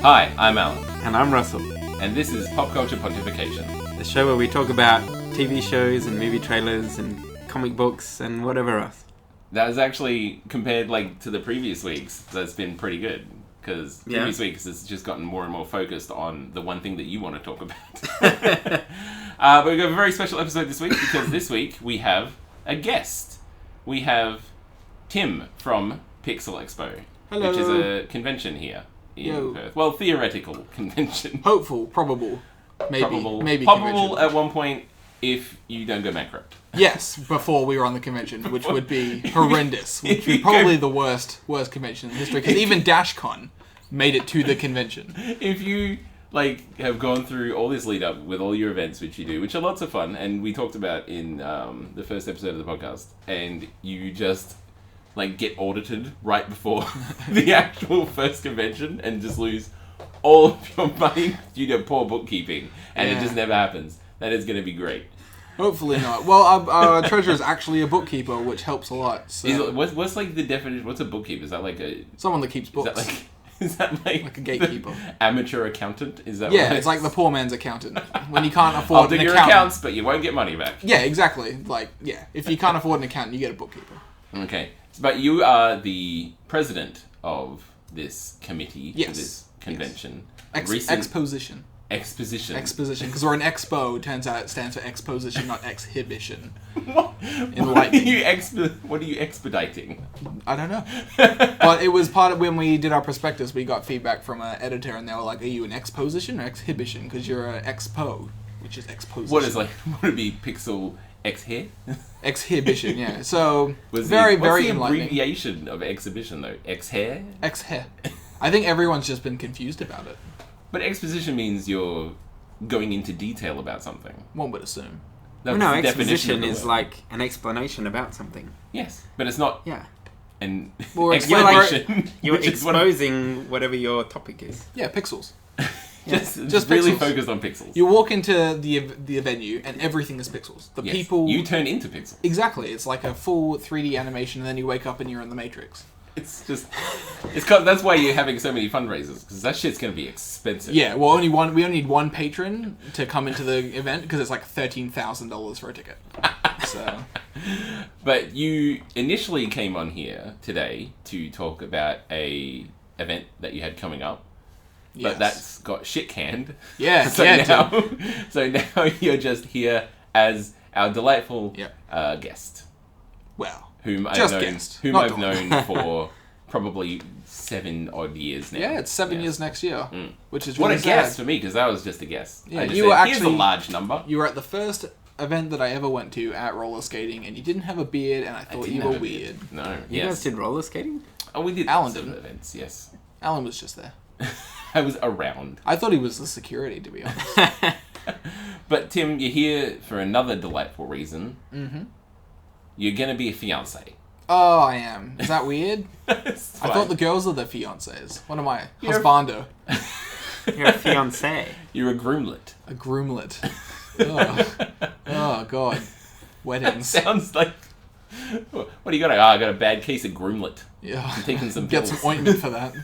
Hi, I'm Allan. And I'm Russell. And this is Pop Culture Pontification. The show where we talk about TV shows and movie trailers and comic books and whatever else. That was actually, compared to the previous weeks, that's been pretty good. Because previous weeks it's just gotten more and more focused on the one thing that you want to talk about. But we've got a very special episode this week because this week we have a guest. We have Tim from Pixel Expo. Hello. Which is a convention here in Perth. Well, theoretical convention. Hopeful, probable, maybe Probable convention. at one point if you don't go bankrupt. Yes, before we were on the convention, which would be horrendous. Which would be probably the worst convention in history. Because even DashCon made it to the convention. If you have gone through all this lead up with all your events, which you do, which are lots of fun, and we talked about in the first episode of the podcast, and you just get audited right before the actual first convention and just lose all of your money due to poor bookkeeping, and it just never happens. That is going to be great. Hopefully not. Well, our treasurer is actually a bookkeeper, which helps a lot. So. What's the definition? What's a bookkeeper? Is that someone that keeps books? Is that like a gatekeeper? Amateur accountant? Is that it's like the poor man's accountant. When you can't afford I'll do an your accountant. accounts, but you won't get money back. Yeah, exactly. If you can't afford an accountant, you get a bookkeeper. Okay. But you are the president of this committee for this convention. Exposition. Exposition. Exposition, because we're an expo. Turns out it stands for exposition, not exhibition. What are you expediting? I don't know. But it was part of when we did our prospectus. We got feedback from an editor, and they were like, "Are you an exposition or exhibition? Because you're an expo, which is exposition." Would it be Pixel X here? Exhibition, yeah. So What's very the enlightening. Abbreviation of exhibition though? X hair. X hair. I think everyone's just been confused about it. But exposition means you're going into detail about something. One would assume. That's no, the exposition is like an explanation about something. Yes, but it's not. Yeah. An explanation. You're exposing whatever your topic is. Yeah, pixels. Just really focused on pixels. You walk into the venue and everything is pixels. The people you turn into pixels. Exactly. It's like a full 3D animation, and then you wake up and you're in the Matrix. That's why you're having so many fundraisers, because that shit's going to be expensive. Yeah, well, we only need one patron to come into the event, because it's like $13,000 for a ticket. So, but you initially came on here today to talk about a event that you had coming up, but that's got shit canned. Yeah, so now you're just here as our delightful guest. Well. Whom I've known for probably 7 odd years now. Yeah, it's 7 years next year, which is what really a guess for me, because that was just a guess. Yeah, you were actually here's a large number. You were at the first event that I ever went to at roller skating, and you didn't have a beard, and I thought you were weird. No, you guys did roller skating? Oh, we did. Allan some didn't. Events, yes. Allan was just there. I was around. I thought he was the security, to be honest. But Tim, you're here for another delightful reason. Mm-hmm. You're going to be a fiancé. Oh, I am. Is that weird? I thought the girls are the fiancés. What am I? Husbando. You're a fiancé. You're a groomlet. A groomlet. Oh, God. Weddings. That sounds like... What do you got? I got a bad case of groomlet. Yeah. I'm taking some Get pills. some ointment for that.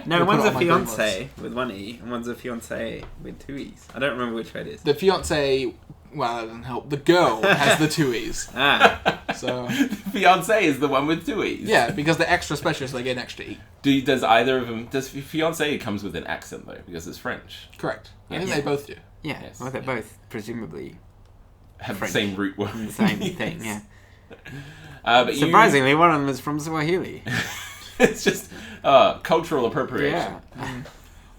No, one's a fiancé with one E, and one's a fiancé with 2 E's. I don't remember which way it is. The fiancé... Well, that doesn't help. The girl has the 2 E's. So... The fiancé is the one with 2 E's. Yeah, because they're extra special, so they get an extra E. Does either of them... Does fiancé comes with an accent, though, because it's French? Correct. I think they both do. Yeah, yes. Well, they're both presumably... Have French. The same root word. The same thing, yeah. But surprisingly, one of them is from Swahili. It's just cultural appropriation. Yeah.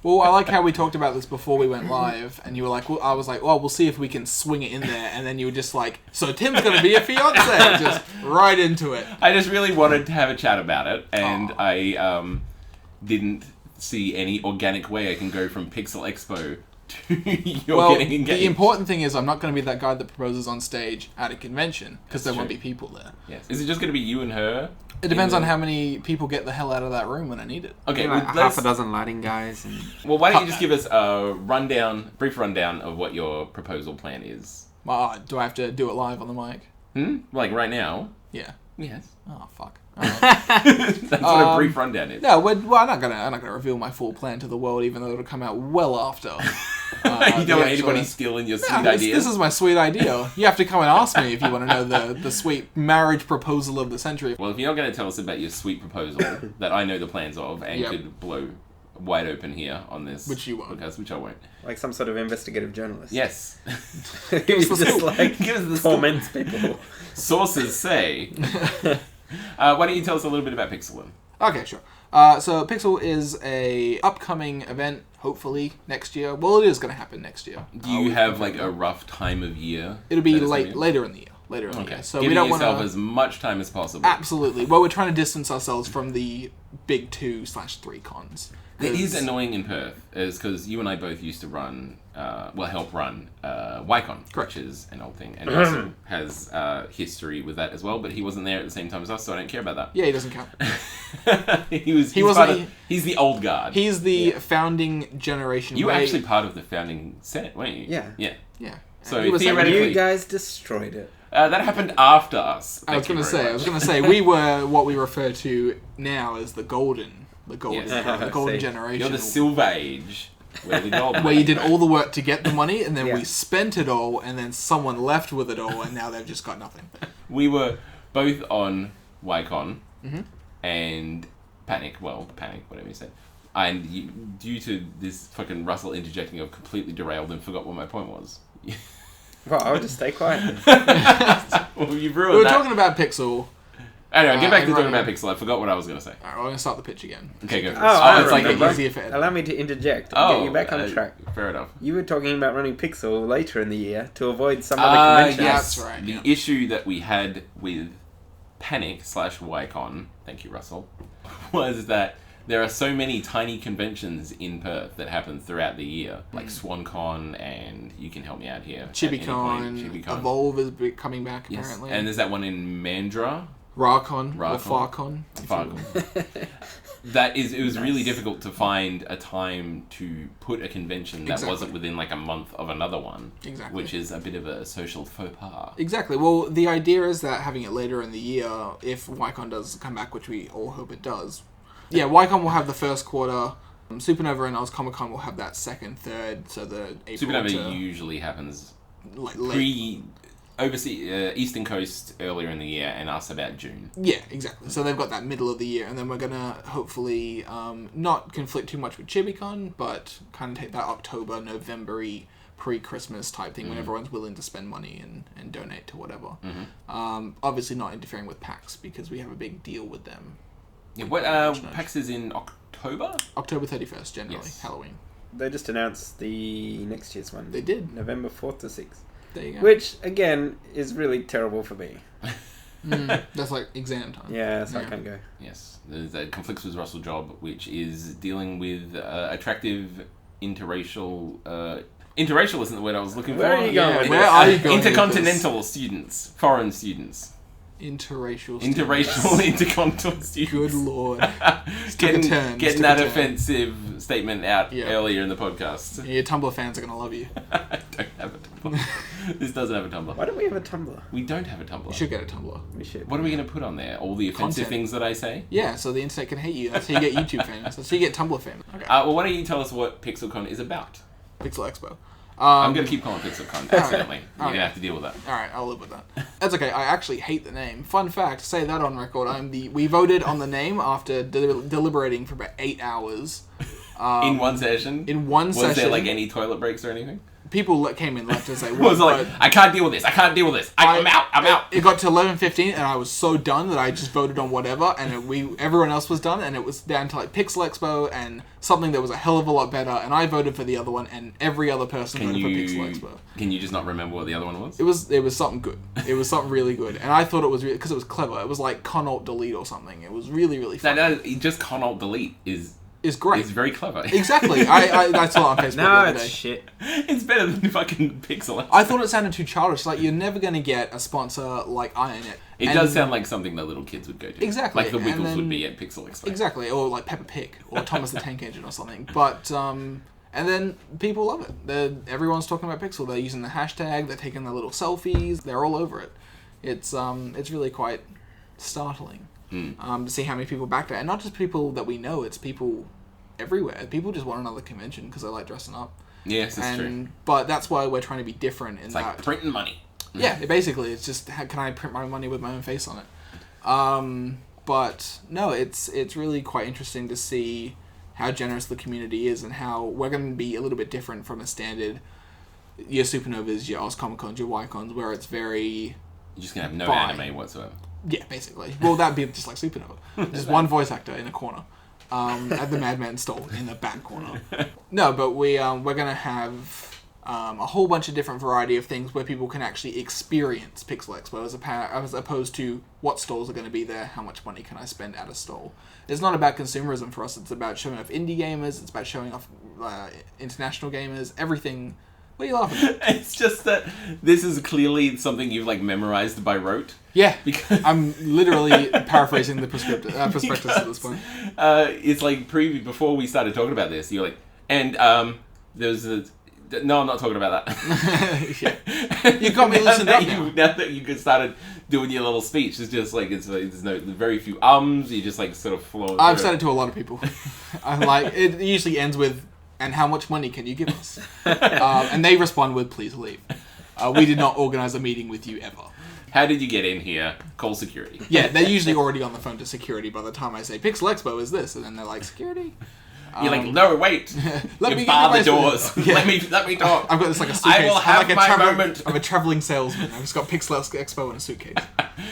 Well, I like how we talked about this before we went live, and you were like, well, I was like, well, we'll see if we can swing it in there, and then you were just like, so Tim's going to be a fiancé, just right into it. I just really wanted to have a chat about it, and I didn't see any organic way I can go from Pixel Expo to getting engaged. The important thing is I'm not going to be that guy that proposes on stage at a convention, because there won't be people there. Yes. Is it just going to be you and her? It depends on how many people get the hell out of that room when I need it. Okay, like half a dozen lighting guys. And... Well, why don't you just give us a brief rundown of what your proposal plan is? Do I have to do it live on the mic? Like right now? Yeah. Yes. Oh fuck. Alright. That's what a brief rundown is. No, I'm not gonna reveal my full plan to the world, even though it'll come out well after. You don't want anybody stealing your sweet ideas? This is my sweet idea. You have to come and ask me if you want to know the sweet marriage proposal of the century. Well, if you're not going to tell us about your sweet proposal that I know the plans of and could blow wide open here on this Which you won't. podcast, which I won't. Like some sort of investigative journalist. Yes. Give us the like Give us the torments people. Sources say. Why don't you tell us a little bit about Pixel then? Okay, sure. So Pixel is a upcoming event, hopefully next year. Well, it is going to happen next year. Do you have like a rough time of year? It'll be later in the year. Okay. So Giving we don't yourself want as much time as possible. Absolutely. Well, we're trying to distance ourselves from the big 2/3 cons. It is annoying in Perth, is because you and I both used to run, help run YCon, Correct. which is an old thing, and Russell has history with that as well. But he wasn't there at the same time as us, so I don't care about that. Yeah, he doesn't count. He's the old guard. He's the founding generation. You were actually part of the founding set, weren't you? Yeah. Yeah. Yeah. So He was theoretically, You guys destroyed it. that happened after us. I was Thank you going to very say, much. we were what we refer to now as the golden Yes. the golden See. generation. You're the Silver Age, where the gold. where you did all the work to get the money, and then Yeah. we spent it all, and then someone left with it all, and now they've just got nothing. We were both on YCon Mm-hmm. and Panic, whatever you said. And due to this fucking Russell interjecting, I've completely derailed and forgot what my point was. Well, I'll just stay quiet. Well, you We ruined were that. talking about Pixel. Anyway, get back to and talking running. about Pixel. I forgot what I was going to say. Alright, we're going to start the pitch again. Okay, go for it. I it's like remember. easier for Ed. Allow me to interject and get you back on track. Fair enough. You were talking about running Pixel later in the year to avoid some other conventions. Yes, That's right, the yeah. issue that we had with Panic/YCon, thank you, Russell, was that there are so many tiny conventions in Perth that happen throughout the year, like SwanCon, and you can help me out here. at any point, Chibicon. Evolve is coming back, Yes. apparently. And there's that one in Mandra. Rawcon, or Rawcon. Farcon. It was really difficult to find a time to put a convention that Exactly. wasn't within like a month of another one. Exactly. Which is a bit of a social faux pas. Exactly. Well, the idea is that having it later in the year, if YCon does come back, which we all hope it does. Yeah, YCon will have the first quarter. Supernova and Oz Comic Con will have that second, third, so the April Supernova to, usually happens like late. overseas Eastern Coast earlier in the year, and us about June. Yeah, exactly. So they've got that middle of the year, and then we're gonna hopefully not conflict too much with Chibicon, but kind of take that October, November-y pre-Christmas type thing when everyone's willing to spend money and donate to whatever. Obviously not interfering with PAX because we have a big deal with them. Yeah, what PAX is in October? October 31st, generally, Yes. Halloween. They just announced the next year's one. They did. November 4th to 6th. There you go. Which, again, is really terrible for me. That's like exam time. Yeah, so I Yeah. can't go. Yes, that conflicts with Russell's job, which is dealing with attractive interracial. Interracial isn't the word I was looking Where for. are you going with Where this? are you going with Intercontinental students, foreign students, Interracial students. interracial, intercontinental students. Good lord. Getting turn. getting Took a that turn. offensive statement out Yeah. earlier in the podcast. Your Tumblr fans are going to love you. I don't have a Tumblr. This doesn't have a Tumblr. Why don't we have a Tumblr? We don't have a Tumblr. You should get a Tumblr. We should. What are we going to put on there? All the offensive Content. things that I say? Yeah, so the internet can hate you. That's how you get YouTube famous. That's how you get Tumblr famous. Okay. Well, why don't you tell us what PixelCon is about? Pixel Expo. I'm going to keep calling it PixelCon, accidentally. You're Alright. going to have to deal with that. Alright, I'll live with that. That's okay, I actually hate the name. Fun fact, say that on record. We voted on the name after deliberating for about 8 hours. In one session? In one Was session. there like any toilet breaks or anything? People came in left as they Was were. like, I can't deal with this. I can't deal with this. I'm out. I'm out. It got to 11:15 and I was so done that I just voted on whatever, and everyone else was done, and it was down to like Pixel Expo and something that was a hell of a lot better, and I voted for the other one, and every other person voted for Pixel Expo. Can you just not remember what the other one was? It was something good. It was something really good, and I thought it was really because it was clever. It was like Con Alt Delete or something. It was really really fun. No, just Con Alt Delete is It's great. It's very clever. Exactly. I saw it on Facebook the No, other it's day. shit. It's better than fucking Pixel. I thought it sounded too childish. Like, you're never going to get a sponsor like IronNet. It does sound like something that little kids would go to. Exactly, Like the and Wiggles then- would be at Pixel Expo. Exactly. Or like Peppa Pig. Or Thomas the Tank Engine or something. But, and then people love it. Everyone's talking about Pixel. They're using the hashtag. They're taking their little selfies. They're all over it. It's really quite startling to see how many people backed it. And not just people that we know, it's people everywhere. People just want another convention because they like dressing up. Yes, it's true. But that's why we're trying to be different in it's that. Like printing money. Yeah, basically, it's just how can I print my money with my own face on it. But no, it's really quite interesting to see how generous the community is and how we're going to be a little bit different from a standard your Supernovas, your Oz Comic Cons, your Y-Cons, where it's very... You're just going to have no anime whatsoever. Yeah, basically. Well, that'd be just like Supernova. Just one voice actor in a corner. At the Madman stall in the back corner. No, but we're going to have a whole bunch of different variety of things where people can actually experience Pixel Expo as opposed to what stalls are going to be there, how much money can I spend at a stall. It's not about consumerism for us, it's about showing off indie gamers, it's about showing off international gamers, everything. What are you laughing at? It's just that this is clearly something you've like memorized by rote. Yeah, because I'm literally paraphrasing the prospectus at this point. It's like before we started talking about this, you're like, and there's a... No, I'm not talking about that. Yeah. You got me listening up now. Now that you started doing your little speech, it's just like, there's very few ums, you just like sort of flow. I've said it to a lot of people. I'm like, it usually ends with, and how much money can you give us? And they respond with, please leave. We did not organize a meeting with you ever. How did you get in here? Call security. Yeah, they're usually already on the phone to security by the time I say, Pixel Expo is this, and then they're like, security? You're like, no, wait. Let me bar the doors. Yeah. let me talk. I've got this like a suitcase. I will have my moment. I'm a traveling salesman. I've just got Pixel Expo in a suitcase.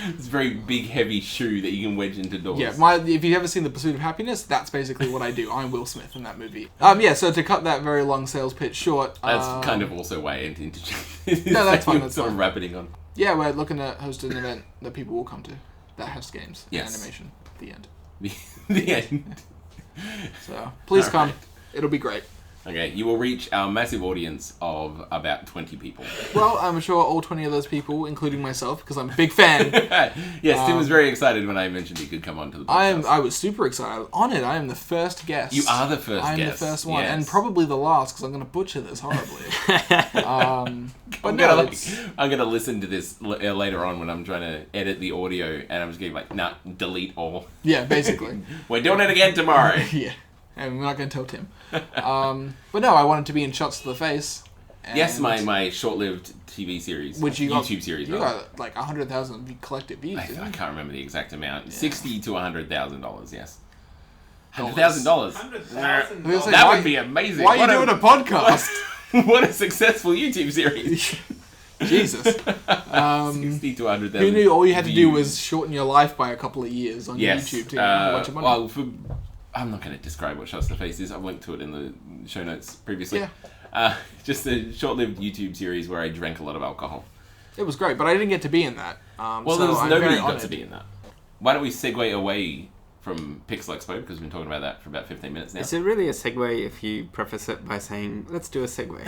It's a very big, heavy shoe that you can wedge into doors. Yeah, if you've ever seen The Pursuit of Happiness, that's basically what I do. I'm Will Smith in that movie. So to cut that very long sales pitch short... That's kind of also why I interjected. No, that's fine. That's sort of rabbiting on. Yeah, we're looking to host an event that people will come to that has games and animation. The end. The end. So, please come. Right. It'll be great. Okay, you will reach our massive audience of about 20 people. Well, I'm sure all 20 of those people, including myself, because I'm a big fan. Yes, Tim was very excited when I mentioned he could come onto the podcast. I was super excited. On it, I am the first guest. You are the first guest. I'm the first one, and probably the last, because I'm going to butcher this horribly. I'm going to listen to this later on when I'm trying to edit the audio, and I'm just going to be like, nah, delete all. Yeah, basically. We're doing it again tomorrow. Yeah. And we're not going to tell Tim. But no, I wanted to be in Shots to the Face. Yes, my short-lived TV series. Which YouTube series. You got like 100,000 collective views. I can't remember the exact amount. Yeah. $60,000 to $100,000, yes. $100,000. $100,000. That would be amazing. Why are you doing a podcast? What a successful YouTube series. Jesus. 60 to 100,000. Who knew all you had to do was shorten your life by a couple of years on YouTube to get a bunch of money? Well, I'm not going to describe what Shots to the Face is. I've linked to it in the show notes previously. Yeah. Just a short-lived YouTube series where I drank a lot of alcohol. It was great, but I didn't get to be in that. Well, there was nobody got to be in that. Why don't we segue away from Pixel Expo, because we've been talking about that for about 15 minutes now. Is it really a segue if you preface it by saying, let's do a segue?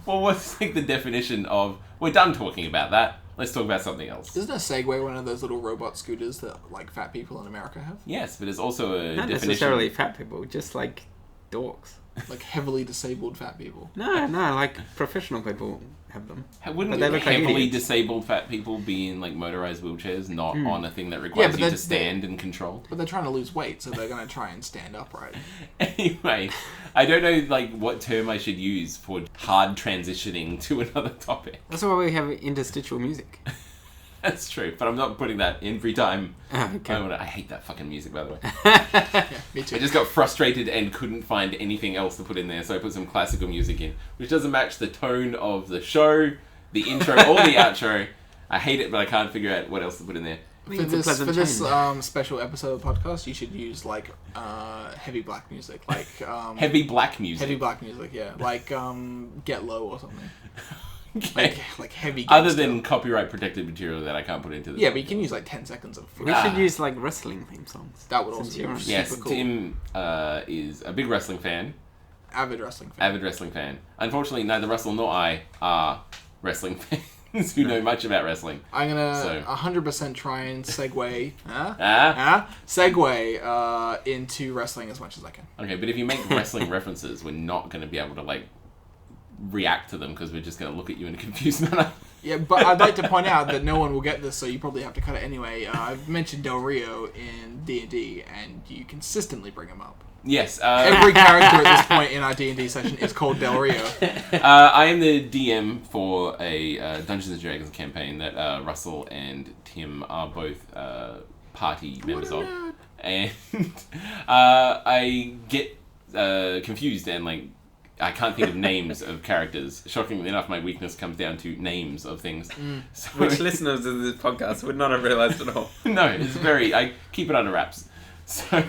Well, what's like the definition of, we're done talking about that, let's talk about something else. Isn't a Segway one of those little robot scooters that like fat people in America have? Yes, but it's also a Not definition... necessarily fat people, just like dorks. Like heavily disabled fat people. No, like professional people have them. Wouldn't they look like heavily idiots. Disabled fat people be in like motorized wheelchairs, not on a thing that requires you to stand and control? But they're trying to lose weight, so they're going to try and stand upright. Anyway, I don't know like what term I should use for hard transitioning to another topic. That's why we have interstitial music. That's true, but I'm not putting that in every time. Okay. I hate that fucking music, by the way. Yeah, me too. I just got frustrated and couldn't find anything else to put in there, so I put some classical music in, which doesn't match the tone of the show, the intro, or the outro. I hate it, but I can't figure out what else to put in there. For this special episode of the podcast, you should use like heavy black music, like heavy black music. Heavy black music, yeah, like Get Low or something. Okay. Like heavy. Other than copyright protected material that I can't put into this. Yeah, but you can use like 10 seconds of. We should use like wrestling theme songs. That would also be super yes, cool. Tim is a big wrestling fan. Avid wrestling fan. Unfortunately, neither Russell nor I are wrestling fans who know much about wrestling. I'm gonna 100% try and segue. Into wrestling as much as I can. Okay, but if you make wrestling references, we're not going to be able to like react to them because we're just going to look at you in a confused manner. Yeah, but I'd like to point out that no one will get this, so you probably have to cut it anyway. I've mentioned Del Rio in D&D, and you consistently bring him up. Yes. Every character at this point in our D&D session is called Del Rio. I am the DM for a Dungeons & Dragons campaign that Russell and Tim are both party members of. And I get confused and, like, I can't think of names of characters. Shockingly enough, my weakness comes down to names of things. So, Which listeners of this podcast would not have realised at all. No, it's I keep it under wraps. So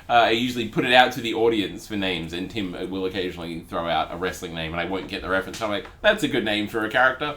I usually put it out to the audience for names, and Tim will occasionally throw out a wrestling name, and I won't get the reference. I'm like, that's a good name for a character.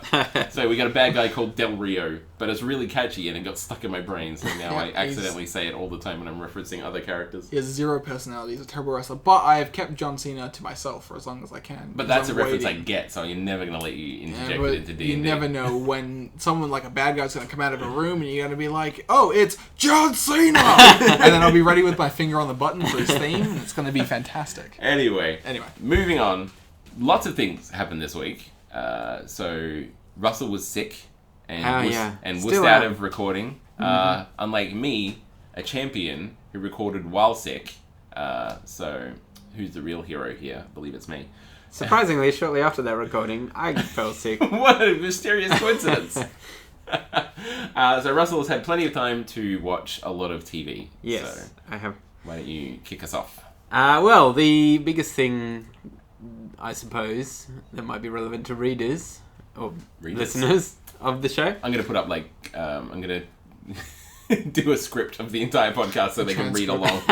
So we got a bad guy called Del Rio, but it's really catchy, and it got stuck in my brain, so now I accidentally say it all the time when I'm referencing other characters. He has 0 personality. He's a terrible wrestler, but I have kept John Cena to myself for as long as I can. But that's a reference I get, so you're never going to let you interject it into D&D. You never know when someone like a bad guy's going to come out of a room, and you're going to be like, oh, it's John Cena! And then I'll be ready with my finger on the button for his theme, and it's going to be fantastic. Anyway, Anyway. Moving on. Lots of things happened this week. So Russell was sick and wussed out of recording. Unlike me, a champion who recorded while sick. So who's the real hero here? I believe it's me. Surprisingly, shortly after that recording, I fell sick. What a mysterious coincidence. So Russell has had plenty of time to watch a lot of TV. Yes, So I have. why don't you kick us off? Well, the biggest thing, I suppose, that might be relevant to readers or listeners of the show. I'm going to put up, like, I'm going to do a script of the entire podcast so they can read along.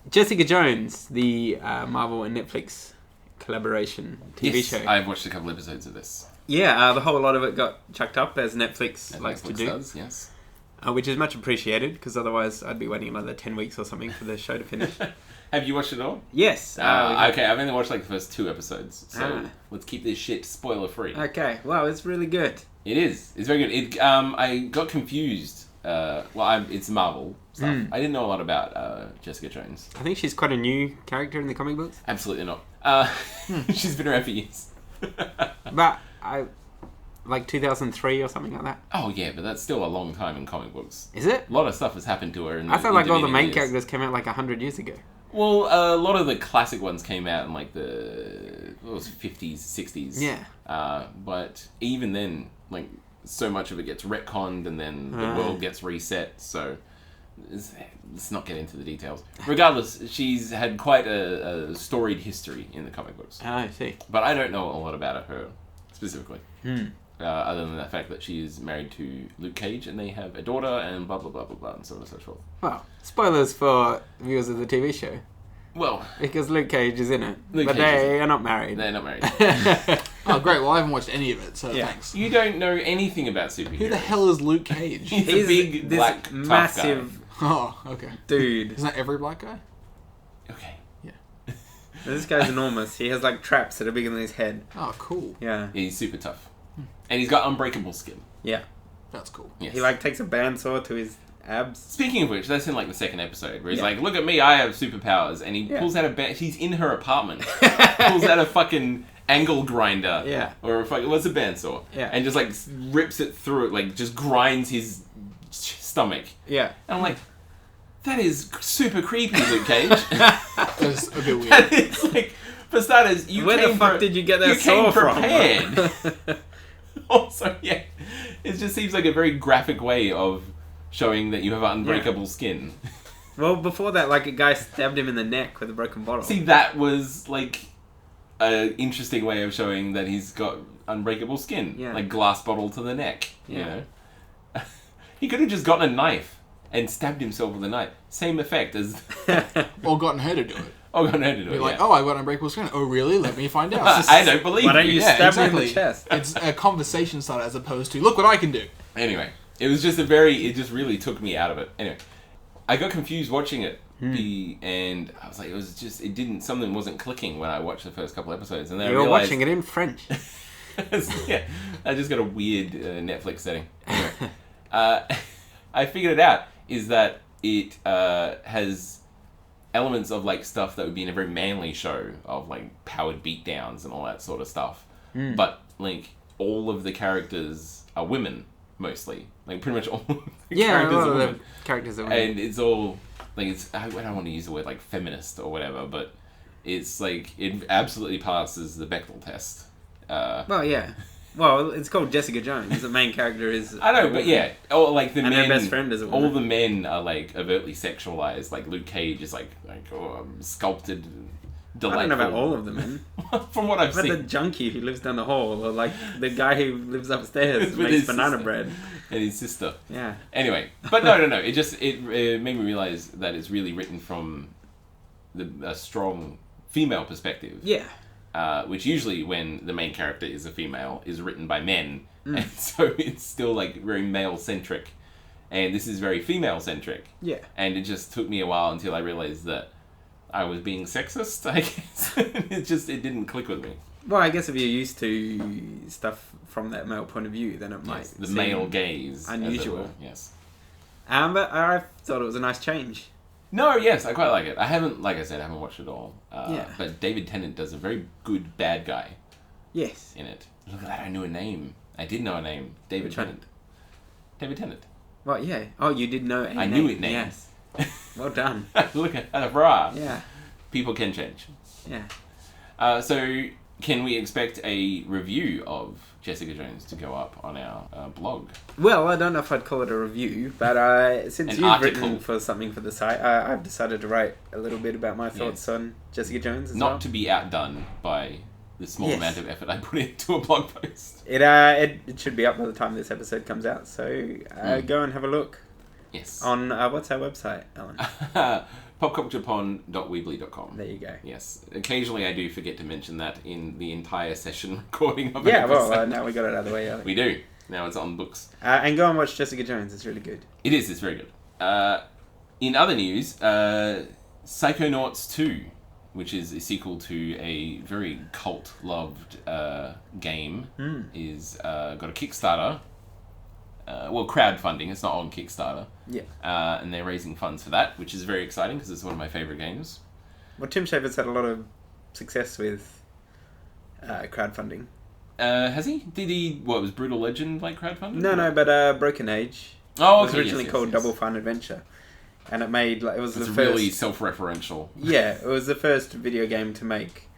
Jessica Jones, the Marvel and Netflix collaboration TV show. I've watched a couple episodes of this. Yeah, the whole lot of it got chucked up as Netflix likes to do. Does, yes. Which is much appreciated, because otherwise I'd be waiting another 10 weeks or something for the show to finish. Have you watched it all? Yes. Okay, I've only watched like the first 2 episodes, so let's keep this shit spoiler free. Okay, well, it's really good. It is. It's very good. I got confused. It's Marvel stuff. I didn't know a lot about Jessica Jones. I think she's quite a new character in the comic books. Absolutely not. She's been around for years. But like 2003 or something like that. Oh yeah, but that's still a long time in comic books. Is it? A lot of stuff has happened to her. I felt like all the main characters came out like 100 years ago. Well, a lot of the classic ones came out in like the 50s, 60s. Yeah. But even then, like, so much of it gets retconned and then the world gets reset, so let's not get into the details. Regardless, she's had quite a storied history in the comic books. Oh, I see. But I don't know a lot about her specifically. Other than the fact that she is married to Luke Cage and they have a daughter and blah blah blah blah blah and so on and so forth. Well, spoilers for viewers of the TV show. Well, because Luke Cage is in it, Luke but Cage they are not married. They're not married. Oh, great. Well, I haven't watched any of it, so thanks. You don't know anything about superheroes. Who the hell is Luke Cage? He's a big, black, tough massive Oh, okay. dude. Isn't that every black guy? guy. Okay. Yeah. This guy's enormous. He has like traps that are bigger than his head. Oh, cool. Yeah. Yeah, he's super tough. And he's got unbreakable skin. Yeah. That's cool. Yes. He like takes a bandsaw to his abs. Speaking of which, that's in like the second episode where he's like, "Look at me, I have superpowers," and he pulls out a she's in her apartment, pulls out a fucking angle grinder, or what's a bandsaw, and just like rips it through it, like just grinds his stomach. Yeah, and I'm like, that is super creepy, Luke Cage. That's a bit weird. And it's like, for starters, where the fuck did you get that saw from? Also, yeah, it just seems like a very graphic way of showing that you have unbreakable skin. Well, before that, like, a guy stabbed him in the neck with a broken bottle. See, that was, like, an interesting way of showing that he's got unbreakable skin. Yeah. Like, glass bottle to the neck, you know? He could have just gotten a knife and stabbed himself with a knife. Same effect as... Or gotten her to do it. Or gotten her to do it, Be like, oh, I got unbreakable skin. Oh, really? Let me find out. I don't believe Why don't you stab me in the chest? It's a conversation starter as opposed to, look what I can do. Anyway, it was just it just really took me out of it. Anyway, I got confused watching it, and I was like, something wasn't clicking when I watched the first couple episodes, and then you were watching it in French. Yeah, I just got a weird Netflix setting. Anyway, I figured it out, is that it has elements of like stuff that would be in a very manly show of like powered beatdowns and all that sort of stuff, but like all of the characters are women, mostly. Like, pretty much all of the Yeah, characters a lot are of women. the characters are women. And it's all, like, I don't want to use the word, like, feminist or whatever, but it's, like, it absolutely passes the Bechdel test. Well, yeah. Well, it's called Jessica Jones. The main character is... I know, but yeah. Or, like, the and men... her best friend is a woman. All the men are, like, overtly sexualized. Like, Luke Cage is, like sculpted, delightful. I don't know about all of the men. From what I've But seen. the junkie who lives down the hall, or like the guy who lives upstairs With makes his banana sister. bread. And his sister. Yeah. Anyway, but no. It made me realize that it's really written from a strong female perspective. Yeah. Which usually, when the main character is a female, is written by men, and so it's still like very male centric, and this is very female centric. Yeah. And it just took me a while until I realized that I was being sexist. I guess it didn't click with me. Well, I guess if you're used to stuff from that male point of view, then it might Yes, the seem male gaze, unusual. as it were. Yes. But I thought it was a nice change. No, yes, I quite like it. I haven't, like I said, I haven't watched it all. Yeah. But David Tennant does a very good bad guy Yes. in it. Look at that, I knew a name. I did know a name. David Which one? Tennant. David Tennant. Well, yeah. Oh, you did know it. I knew it name. Yes. Well done. Look at that, brah. Yeah. People can change. Yeah. So, can we expect a review of Jessica Jones to go up on our blog? Well, I don't know if I'd call it a review, but since An you've article. written for something for the site, I've decided to write a little bit about my thoughts on Jessica Jones as Not well. to be outdone by the small Yes. amount of effort I put into a blog post. It should be up by the time this episode comes out, so go and have a look Yes. on what's our website, Alan? Popculturepon.weebly.com. There you go. Yes. Occasionally I do forget to mention that in the entire session recording of an Yeah, well, episode. now we got it out of the way. Alan. We do. Now it's on books. And go and watch Jessica Jones. It's really good. It is. It's very good. In other news, Psychonauts 2, which is a sequel to a very cult-loved game, is got a Kickstarter. Crowdfunding. It's not on Kickstarter. Yeah. And they're raising funds for that, which is very exciting because it's one of my favourite games. Well, Tim Schafer's had a lot of success with crowdfunding. Has he? Did he? What was Brutal Legend like crowdfunding? No, but Broken Age Oh, was okay, originally yes, called yes. Double Fine Adventure, and it made it was It's the really first. self-referential. Yeah, it was the first video game to make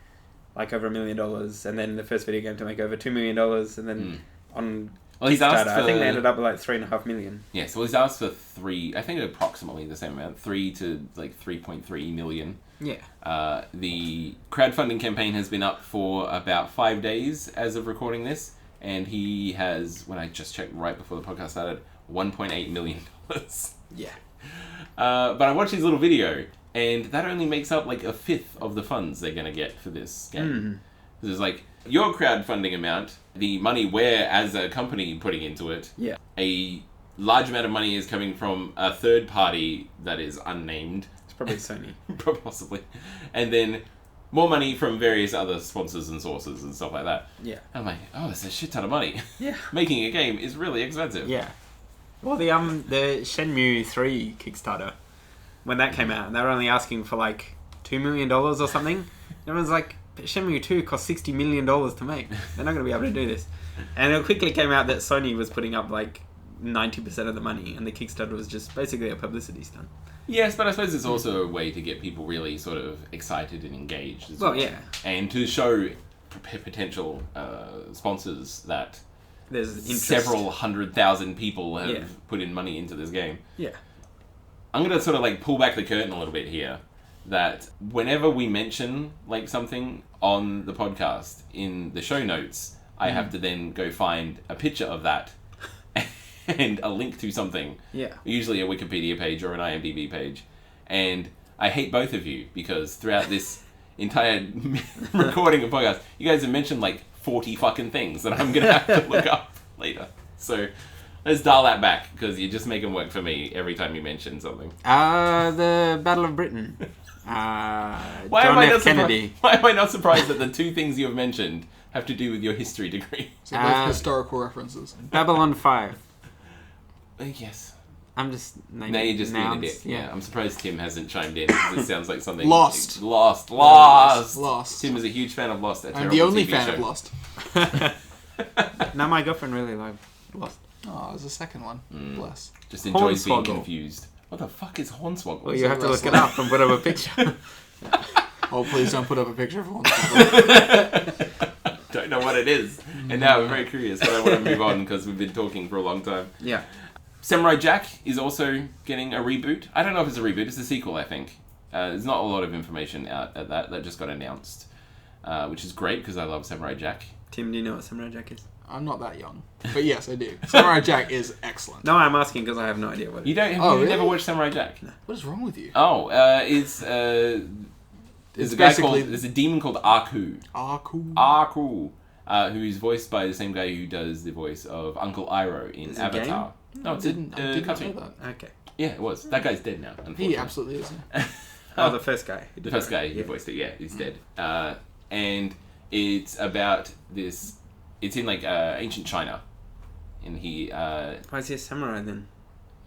like over $1 million, and then the first video game to make over $2 million, and then on Well, he's asked Kickstarter, for... I think they ended up with like $3.5 million. Yes, well, he's asked for I think approximately the same amount, 3 to like 3.3 million. Yeah. The crowdfunding campaign has been up for about 5 days as of recording this, and he has, when I just checked right before the podcast started, $1.8 million. Yeah. But I watched his little video, and that only makes up like a fifth of the funds they're going to get for this game. There's like your crowdfunding amount, the money we're as a company putting into it. Yeah. A large amount of money is coming from a third party that is unnamed. It's probably Sony. Possibly. And then more money from various other sponsors and sources and stuff like that. Yeah. And I'm like, oh, that's a shit ton of money. Yeah. Making a game is really expensive. Yeah. Well, the Shenmue 3 Kickstarter, when that came out, and they were only asking for like $2 million or something. Everyone's like, Shenmue 2 cost $60 million to make. They're not going to be able to do this. And it quickly came out that Sony was putting up like 90% of the money, and the Kickstarter was just basically a publicity stunt. Yes, but I suppose it's also a way to get people really sort of excited and engaged as well. Well, yeah. And to show potential sponsors that There's interest. several 100,000 people have Yeah. put in money into this game. Yeah. I'm going to sort of like pull back the curtain a little bit here. That whenever we mention like something on the podcast in the show notes, I have to then go find a picture of that and a link to something. Yeah. Usually a Wikipedia page or an IMDb page. And I hate both of you because throughout this entire recording of podcast, you guys have mentioned like 40 fucking things that I'm going to have to look up later. So let's dial that back because you just make them work for me every time you mention something. The Battle of Britain. John F. Kennedy. Why am I not surprised that the two things you have mentioned have to do with your history degree? So both historical references. Babylon 5. Yes. I'm just naming Now you're just being a nouns. dick. Yeah, I'm surprised Tim hasn't chimed in. This sounds like something... Lost. Lost. Lost. Tim is a huge fan of Lost. I'm the only fan of Lost. Now my girlfriend really like Lost. Oh, there's a second one. Bless. Just enjoys being Hornswoggle. confused. What the fuck is Hornswoggle? Well, you have to look it up and put up a picture. Oh, please don't put up a picture of one. Don't know what it is. And now I'm very curious, but I want to move on because we've been talking for a long time. Yeah. Samurai Jack is also getting a reboot. I don't know if it's a reboot. It's a sequel, I think. There's not a lot of information out at that. That just got announced, which is great because I love Samurai Jack. Tim, do you know what Samurai Jack is? I'm not that young, but yes, I do. Samurai Jack is excellent. No, I'm asking because I have no idea what it You is. don't? Have Oh, you really? never watched Samurai Jack? What is wrong with you? Oh, it's there's It's a guy basically- called there's a demon called Aku. Cool. Aku, who's voiced by the same guy who does the voice of Uncle Iroh in Is it a Avatar. No, it's a I did not cartoon. know that. Okay. Yeah, it was. That guy's dead now. Unfortunately. He absolutely is. Oh, the first guy. who The did first it. guy who voiced it, yeah, he's dead. And it's about this. It's in like ancient China, and he. Why is he a samurai then?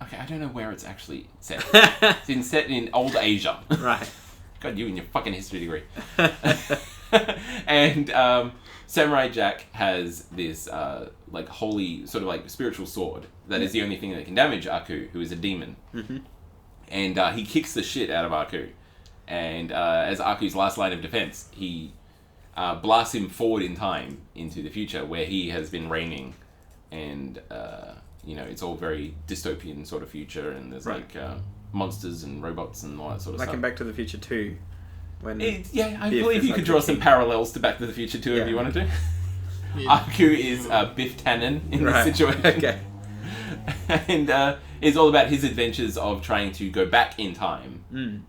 Okay, I don't know where it's actually set. It's set in old Asia. Right. God, you and your fucking history degree. And Samurai Jack has this like holy sort of like spiritual sword that is the only thing that can damage Aku, who is a demon. Mm-hmm. And he kicks the shit out of Aku. And as Aku's last line of defense, he blasts him forward in time into the future where he has been reigning. And, you know, it's all very dystopian sort of future. And there's like monsters and robots and all that sort of Like stuff. in Back to the Future 2. When Yeah, I Biff believe is you like could the draw some king. parallels to Back to the Future too if Yeah. you wanted to. Yeah. Aku is Biff Tannen in Right. this situation. Okay. And it's all about his adventures of trying to go back in time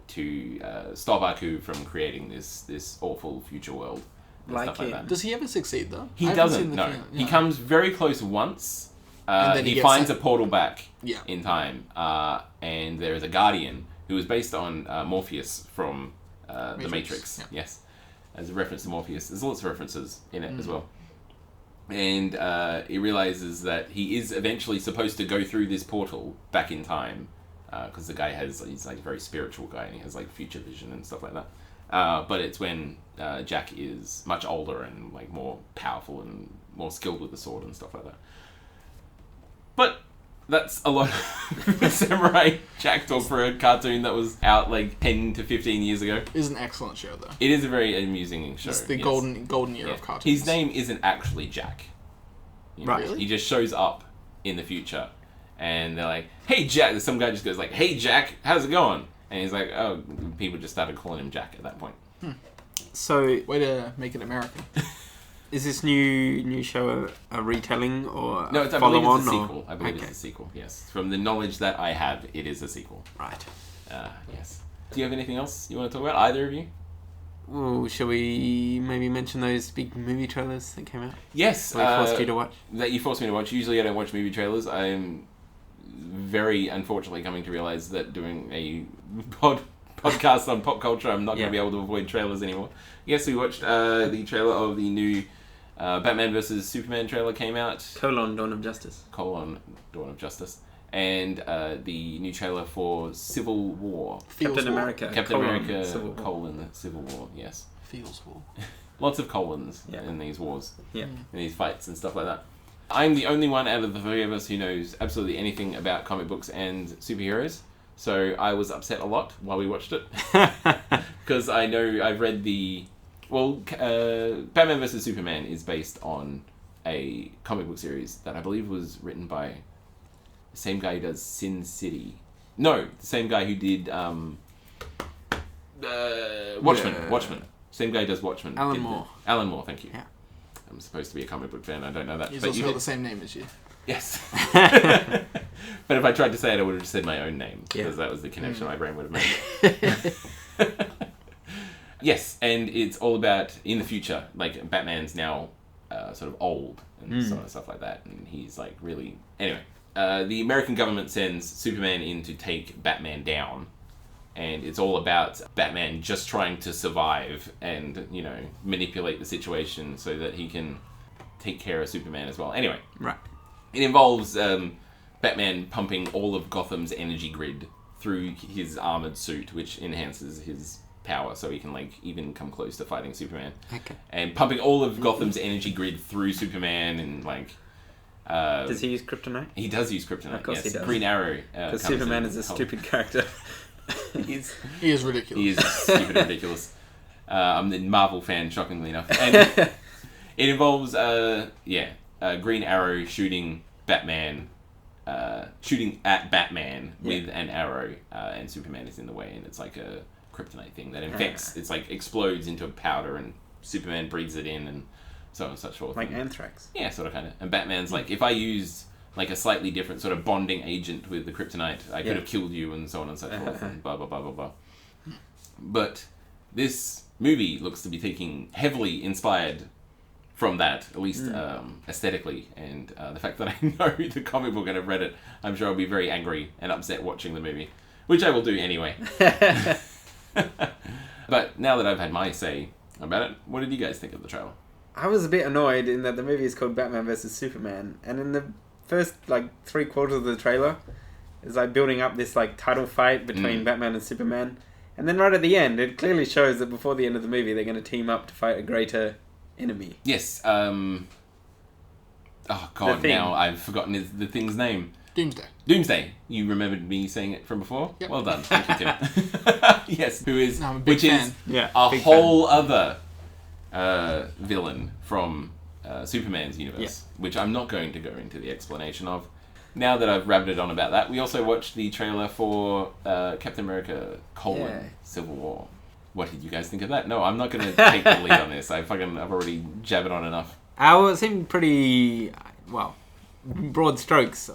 to stop Aku from creating this awful future world. And Like stuff like it. that. Does he ever succeed though? He I haven't doesn't, seen the no. film. He Yeah. comes very close once. And then he He gets finds sent- a portal back Yeah. in time. And there is a guardian who is based on Morpheus from The Matrix, Matrix. yeah. Yes. As a reference to Morpheus. There's lots of references in it as well. And he realizes that he is eventually supposed to go through this portal back in time. Because the guy he's like a very spiritual guy and he has like future vision and stuff like that. But it's when Jack is much older and like more powerful and more skilled with the sword and stuff like that. But that's a lot of Samurai Jack talk for a cartoon that was out like 10 to 15 years ago. It is an excellent show though. It is a very amusing show. It's the yes. golden era Yeah. of cartoons. His name isn't actually Jack. You know, Right. Really? He just shows up in the future. And they're like, hey Jack. Some guy just goes like, hey Jack, how's it going? And he's like, oh, people just started calling him Jack at that point. So, Way to make it American. is this new show a retelling or No, a I believe follow-on? it's a or- sequel. I believe Okay. it's a sequel, yes. From the knowledge that I have, it is a sequel. Right. Yes. Do you have anything else you want to talk about, either of you? Well, shall we maybe mention those big movie trailers that came out? Yes. That we forced you to watch? That you forced me to watch. Usually I don't watch movie trailers. I'm very unfortunately coming to realize that doing a podcast on pop culture, I'm not going to be able to avoid trailers anymore. Yes, we watched the trailer of the new Batman vs. Superman trailer came out. Dawn of Justice. Dawn of Justice. And the new trailer for Civil War. Feels Captain war. America. Captain America, Civil War. Civil War, yes. Feels war. Lots of colons Yeah. in these wars. Yeah. In these fights and stuff like that. I'm the only one out of the three of us who knows absolutely anything about comic books and superheroes. So I was upset a lot while we watched it. Because I know I've read the... Well, Batman vs. Superman is based on a comic book series that I believe was written by the same guy who does Sin City. No, the same guy who did Watchmen. Yeah. Watchmen. Same guy who does Watchmen. Alan Did Moore. Alan Moore, thank you. Yeah. I'm supposed to be a comic book fan, I don't know that. He's but also you got did. the same name as you. Yes. But if I tried to say it, I would have just said my own name, because that was the connection my brain would have made. Yes, and it's all about, in the future, like, Batman's now sort of old, and so on stuff like that, and he's, like, really... Anyway, the American government sends Superman in to take Batman down, and it's all about Batman just trying to survive and, you know, manipulate the situation so that he can take care of Superman as well. Anyway. Right. It involves Batman pumping all of Gotham's energy grid through his armored suit, which enhances his power, so he can like even come close to fighting Superman. Okay. And pumping all of Gotham's energy grid through Superman, and like. Does he use kryptonite? He does use kryptonite. Of course yes. he does. Green Arrow. Because Superman is a stupid character. He is ridiculous. He is stupid and ridiculous. I'm the Marvel fan, shockingly enough. And it involves, Green Arrow shooting Batman, shooting at Batman with an arrow, and Superman is in the way, and it's like a kryptonite thing that infects, it's like explodes into a powder, and Superman breathes it in, and so on and such forth. Like anthrax. Yeah, sort of, kind of. And Batman's like, if I used like a slightly different sort of bonding agent with the kryptonite, I could have killed you, and so on and so forth, and blah, blah, blah, blah, blah. But this movie looks to be taking heavily inspired from that, at least aesthetically, and the fact that I know the comic book and have read it, I'm sure I'll be very angry and upset watching the movie, which I will do anyway. But now that I've had my say about it, what did you guys think of the trailer? I was a bit annoyed in that the movie is called Batman vs Superman, and in the first like 3/4 of the trailer, it's like building up this like title fight between Batman and Superman, and then right at the end, it clearly shows that before the end of the movie, they're going to team up to fight a greater enemy. Yes. Oh God! Now I've forgotten the thing's name. Doomsday. Doomsday. You remembered me saying it from before? Yep. Well done. Thank you, Tim. Yes. Who is? No, I'm a big which fan. is Yeah, a big whole other villain from Superman's universe, which I'm not going to go into the explanation of. Now that I've rabbited on about that, we also watched the trailer for Captain America: Civil War. What did you guys think of that? No, I'm not going to take the lead on this. I've already jabbered on enough. Well, it seemed pretty, well, broad strokes,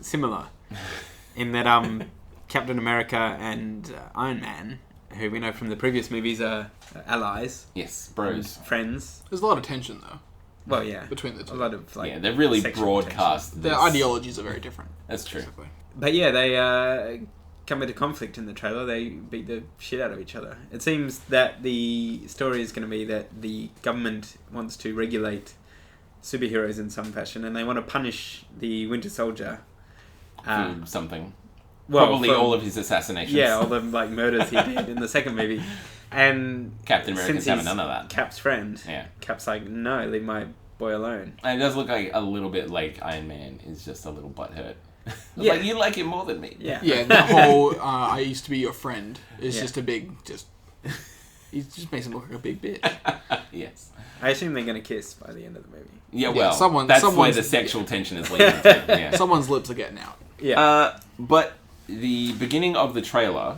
similar, in that Captain America and Iron Man, who we know from the previous movies are allies. Yes, bros. Friends. There's a lot of tension, though. Well, yeah. Between the two. A lot of, like, they're really sexual broadcast. Their ideologies are very different. That's true. Basically. But yeah, they come into conflict in the trailer. They beat the shit out of each other. It seems that the story is going to be that the government wants to regulate superheroes in some fashion, and they want to punish the Winter Soldier. For something. Well, Probably for, all of his assassinations. Yeah, all the like murders he did in the second movie. And Captain America's since having he's none of that. Cap's friend. Yeah. Cap's like, no, leave my boy alone. And it does look like a little bit like Iron Man is just a little butthurt. Yeah. Like, you like him more than me. Yeah. Yeah, the whole I used to be your friend is Yeah. just a big, he just makes him look like a big bitch. Yes. I assume they're going to kiss by the end of the movie. Yeah, well, someone- that's where someone's- the sexual tension is leading to. Yeah. Someone's lips are getting out. Yeah. But the beginning of the trailer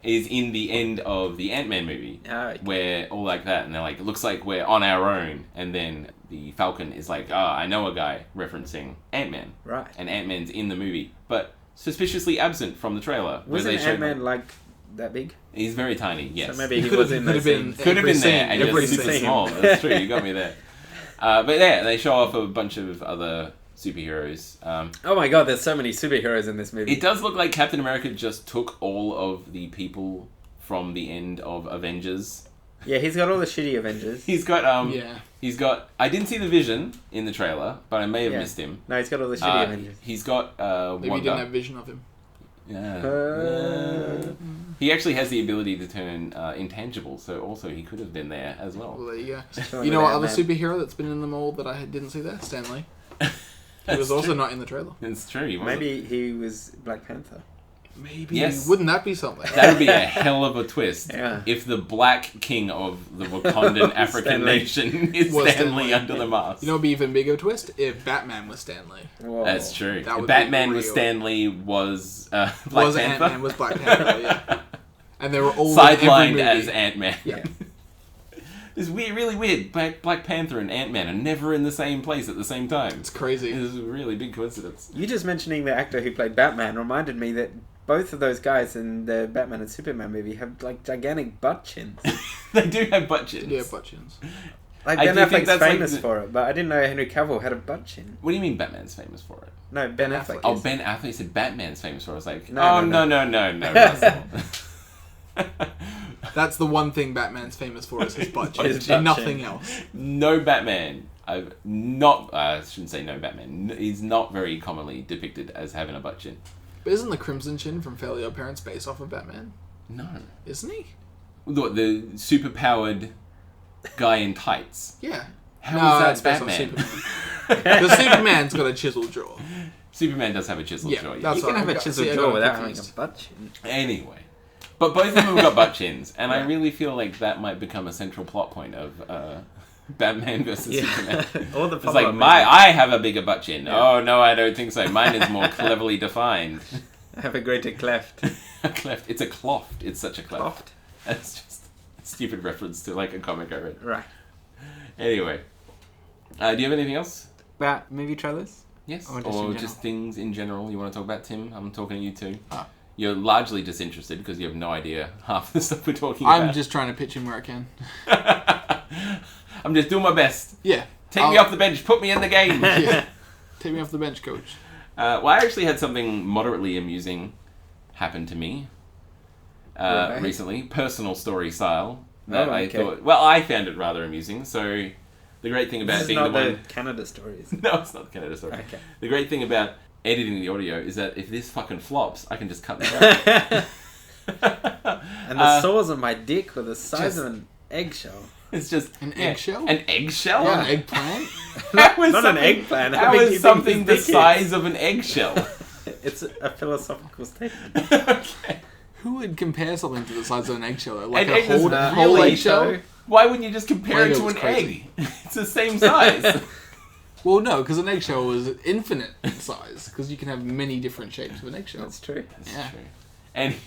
is in the end of the Ant-Man movie, Okay. where all like that, and they're like, it looks like we're on our own, and then the Falcon is like, I know a guy, referencing Ant-Man. Right. And Ant-Man's in the movie, but suspiciously absent from the trailer. where Wasn't they showed Ant-Man like that big? He's very tiny, yes. So maybe he Could was have- in could those have been- scenes. Could have Every been there, scene, and every just super scene. small. That's true, you got me there. But yeah, they show off a bunch of other superheroes. Oh my god, there's so many superheroes in this movie. It does look like Captain America just took all of the people from the end of Avengers. Yeah, he's got all the shitty Avengers. He's got Yeah. He's got. I didn't see the Vision in the trailer, but I may have Yeah. missed him. No, he's got all the shitty Avengers. He's got Maybe you Wanda. didn't have vision of him. He actually has the ability to turn intangible, so also he could have been there as well. Well, there you go. Sure, You know what other Ant-Man. superhero that's been in the mold that I didn't see there? Stan Lee. He was also not in the trailer. It's true. He wasn't. Maybe he was Black Panther. Maybe. Yes. Wouldn't that be something? That would be a hell of a twist. Yeah. If the Black King of the Wakandan African Stan Lee. nation is Was Stan Stan Lee Lee. under the mask. You know, it'd be even bigger twist if Batman was Stan Lee. Whoa. That's true. That would If be Batman was real. Stan Lee was Black was Panther. Ant-Man was Black Panther, yeah. And they were all in every Sidelined movie. as Ant-Man. Yeah. It's weird, really weird. Black Panther and Ant-Man are never in the same place at the same time. It's crazy. It's a really big coincidence. You just mentioning the actor who played Batman reminded me that both of those guys in the Batman and Superman movie have like gigantic butt chins. They do have butt chins. Yeah, butt chins. Like I Ben do think Affleck's that's, like, famous the- for it, but I didn't know Henry Cavill had a butt chin. What do you mean Batman's famous for it? No, Ben Ben Affleck. Affleck. Oh, is. Ben Affleck said Batman's famous for it. I was like, No, no, Russell. That's the one thing Batman's famous for is his butt chin. His butt Nothing chin. else. No Batman. I shouldn't say no Batman. He's not very commonly depicted as having a butt chin. But isn't the Crimson Chin from Fairly Odd Parents based off of Batman? No. Isn't he? the super-powered guy in tights. Yeah. How No, is that it's based on Batman? Superman. The Superman's got a chiseled jaw. Superman does have a chiseled Yeah, jaw. Yeah. that's You can what have a I've got. chiseled See, I jaw got without having a confused. butt chin. Anyway. But both of them got butt chins, and I Right. really feel like that might become a central plot point of Batman versus Superman. All the It's follow-up like, movies. I have a bigger butt chin. Yeah. Oh, no, I don't think so. Mine is more cleverly defined. I have a greater cleft. A cleft. It's a cloft. It's such a cleft. Cleft? That's just a stupid reference to like a comic I read. Right. Anyway. Do you have anything else? About movie trailers? Yes. Or Or just in just, general? things in general you want to talk about, Tim? I'm talking to you too. Ah. You're largely disinterested because you have no idea half the stuff we're talking about. I'm just trying to pitch him where I can. I'm just doing my best. Yeah. Take me off the bench. Put me in the game. Yeah. Take me off the bench, coach. Well, I actually had something moderately amusing happen to me Right. recently, personal story style. That Oh, I okay. thought. Well, I found it rather amusing. So, the great thing about This is being not the the one. Canada stories. No, it's not the Canada story. Okay. The great thing about editing the audio is that if this fucking flops, I can just cut this out. And the sores on my dick were the size Just- of an eggshell. It's just An eggshell? An eggshell? Yeah, an eggplant. That was Not an something- eggplant. How That big do was you think something this the dick is? size of an eggshell. It's a philosophical statement. Okay. Who would compare something to the size of an eggshell? Like An a egg is whole, really whole eggshell? so- Why wouldn't you just compare it to Lego an is crazy. egg? It's the same size. Well, no, because an eggshell is infinite size. Because you can have many different shapes of an eggshell. That's true. That's Yeah. true. Anyway,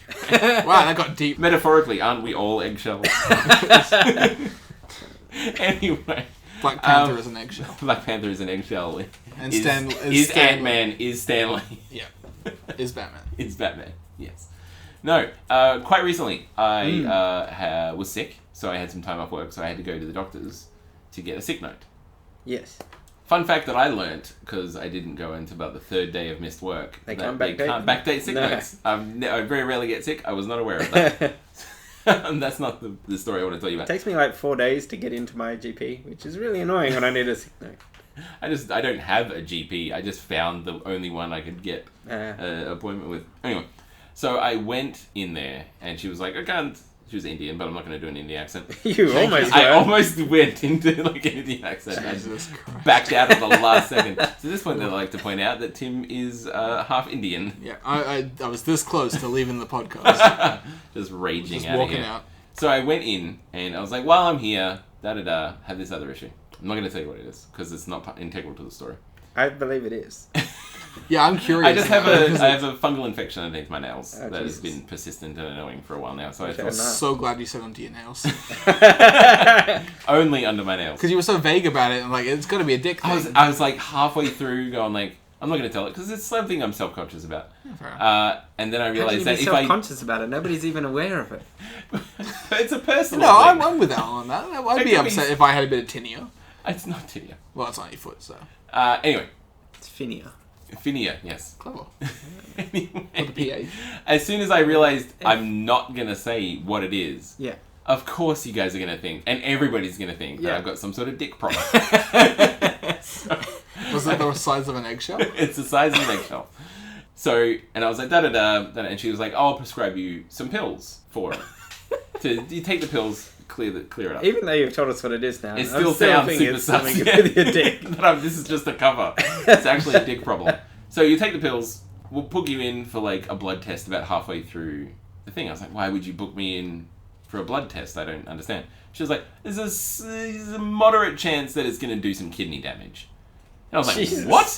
Wow, that got deep. metaphorically, aren't we all eggshells? Anyway, Black Panther is an eggshell. Black Panther is an eggshell. And is Stanley. Ant-Man is Stanley. Yeah. Is Batman. It's Batman. Yes. No. Quite recently, I was sick, so I had some time off work, so I had to go to the doctor's to get a sick note. Yes. Fun fact that I learnt, because I didn't go into about the third day of missed work, They that can't they backdate can't them? backdate sick No. notes. I very rarely get sick. I was not aware of that. And that's not the story I want to tell you It about. takes me like 4 days to get into my GP, which is really annoying when I need a sick note. I don't have a GP. I just found the only one I could get an appointment with. Anyway, so I went in there, and she was like, I can't. She was Indian, but I'm not going to do an Indian accent. You almost I were. almost went into like an Indian accent. I Jesus Christ. backed out at the last second. So at this point, I'd like to point out that Tim is half Indian. Yeah, I was this close to leaving the podcast. Just raging Just out of walking here. out. So I went in, and I was like, while I'm here, have this other issue. I'm not going to tell you what it is, because it's not integral to the story. I believe it is. Yeah, I'm curious. I just have now, because I have a fungal infection underneath my nails Oh, that has Jesus. been persistent and annoying for a while now. So I Okay, I'm thought no. so glad you said onto your nails. only under my nails. Because you were so vague about it, and like, it's got to be a dick thing. I was like halfway through going like, I'm not going to tell it because it's something I'm self-conscious about. Fair enough. And then I How can you realized be that if I self-conscious about it? Nobody's even aware of it. it's a personal No, thing. I'm with Allan on that. I'd It be could be- upset if I had a bit of tinea. It's not tinea. Well, it's on your foot, so. Anyway, It's Phinia. Phinia, yes. Clever. Anyway, With the PH. as soon as I realized I'm not going to say what it is, Yeah. of course you guys are going to think, and everybody's going to think that Yeah. I've got some sort of dick problem. Was it the size of an eggshell? It's the size of an eggshell. So, and I was like, da-da-da, and she was like, I'll prescribe you some pills for it. You take the pills, clear it up. Even though you've told us what it is now, It I'm still sounds thinking super it's sus. something with your dick. This is just a cover. It's actually a dick problem. So you take the pills, we'll book you in for like a blood test about halfway through the thing. I was like, why would you book me in for a blood test? I don't understand. She was like, there's a moderate chance that it's going to do some kidney damage. And I was like, Jesus. what?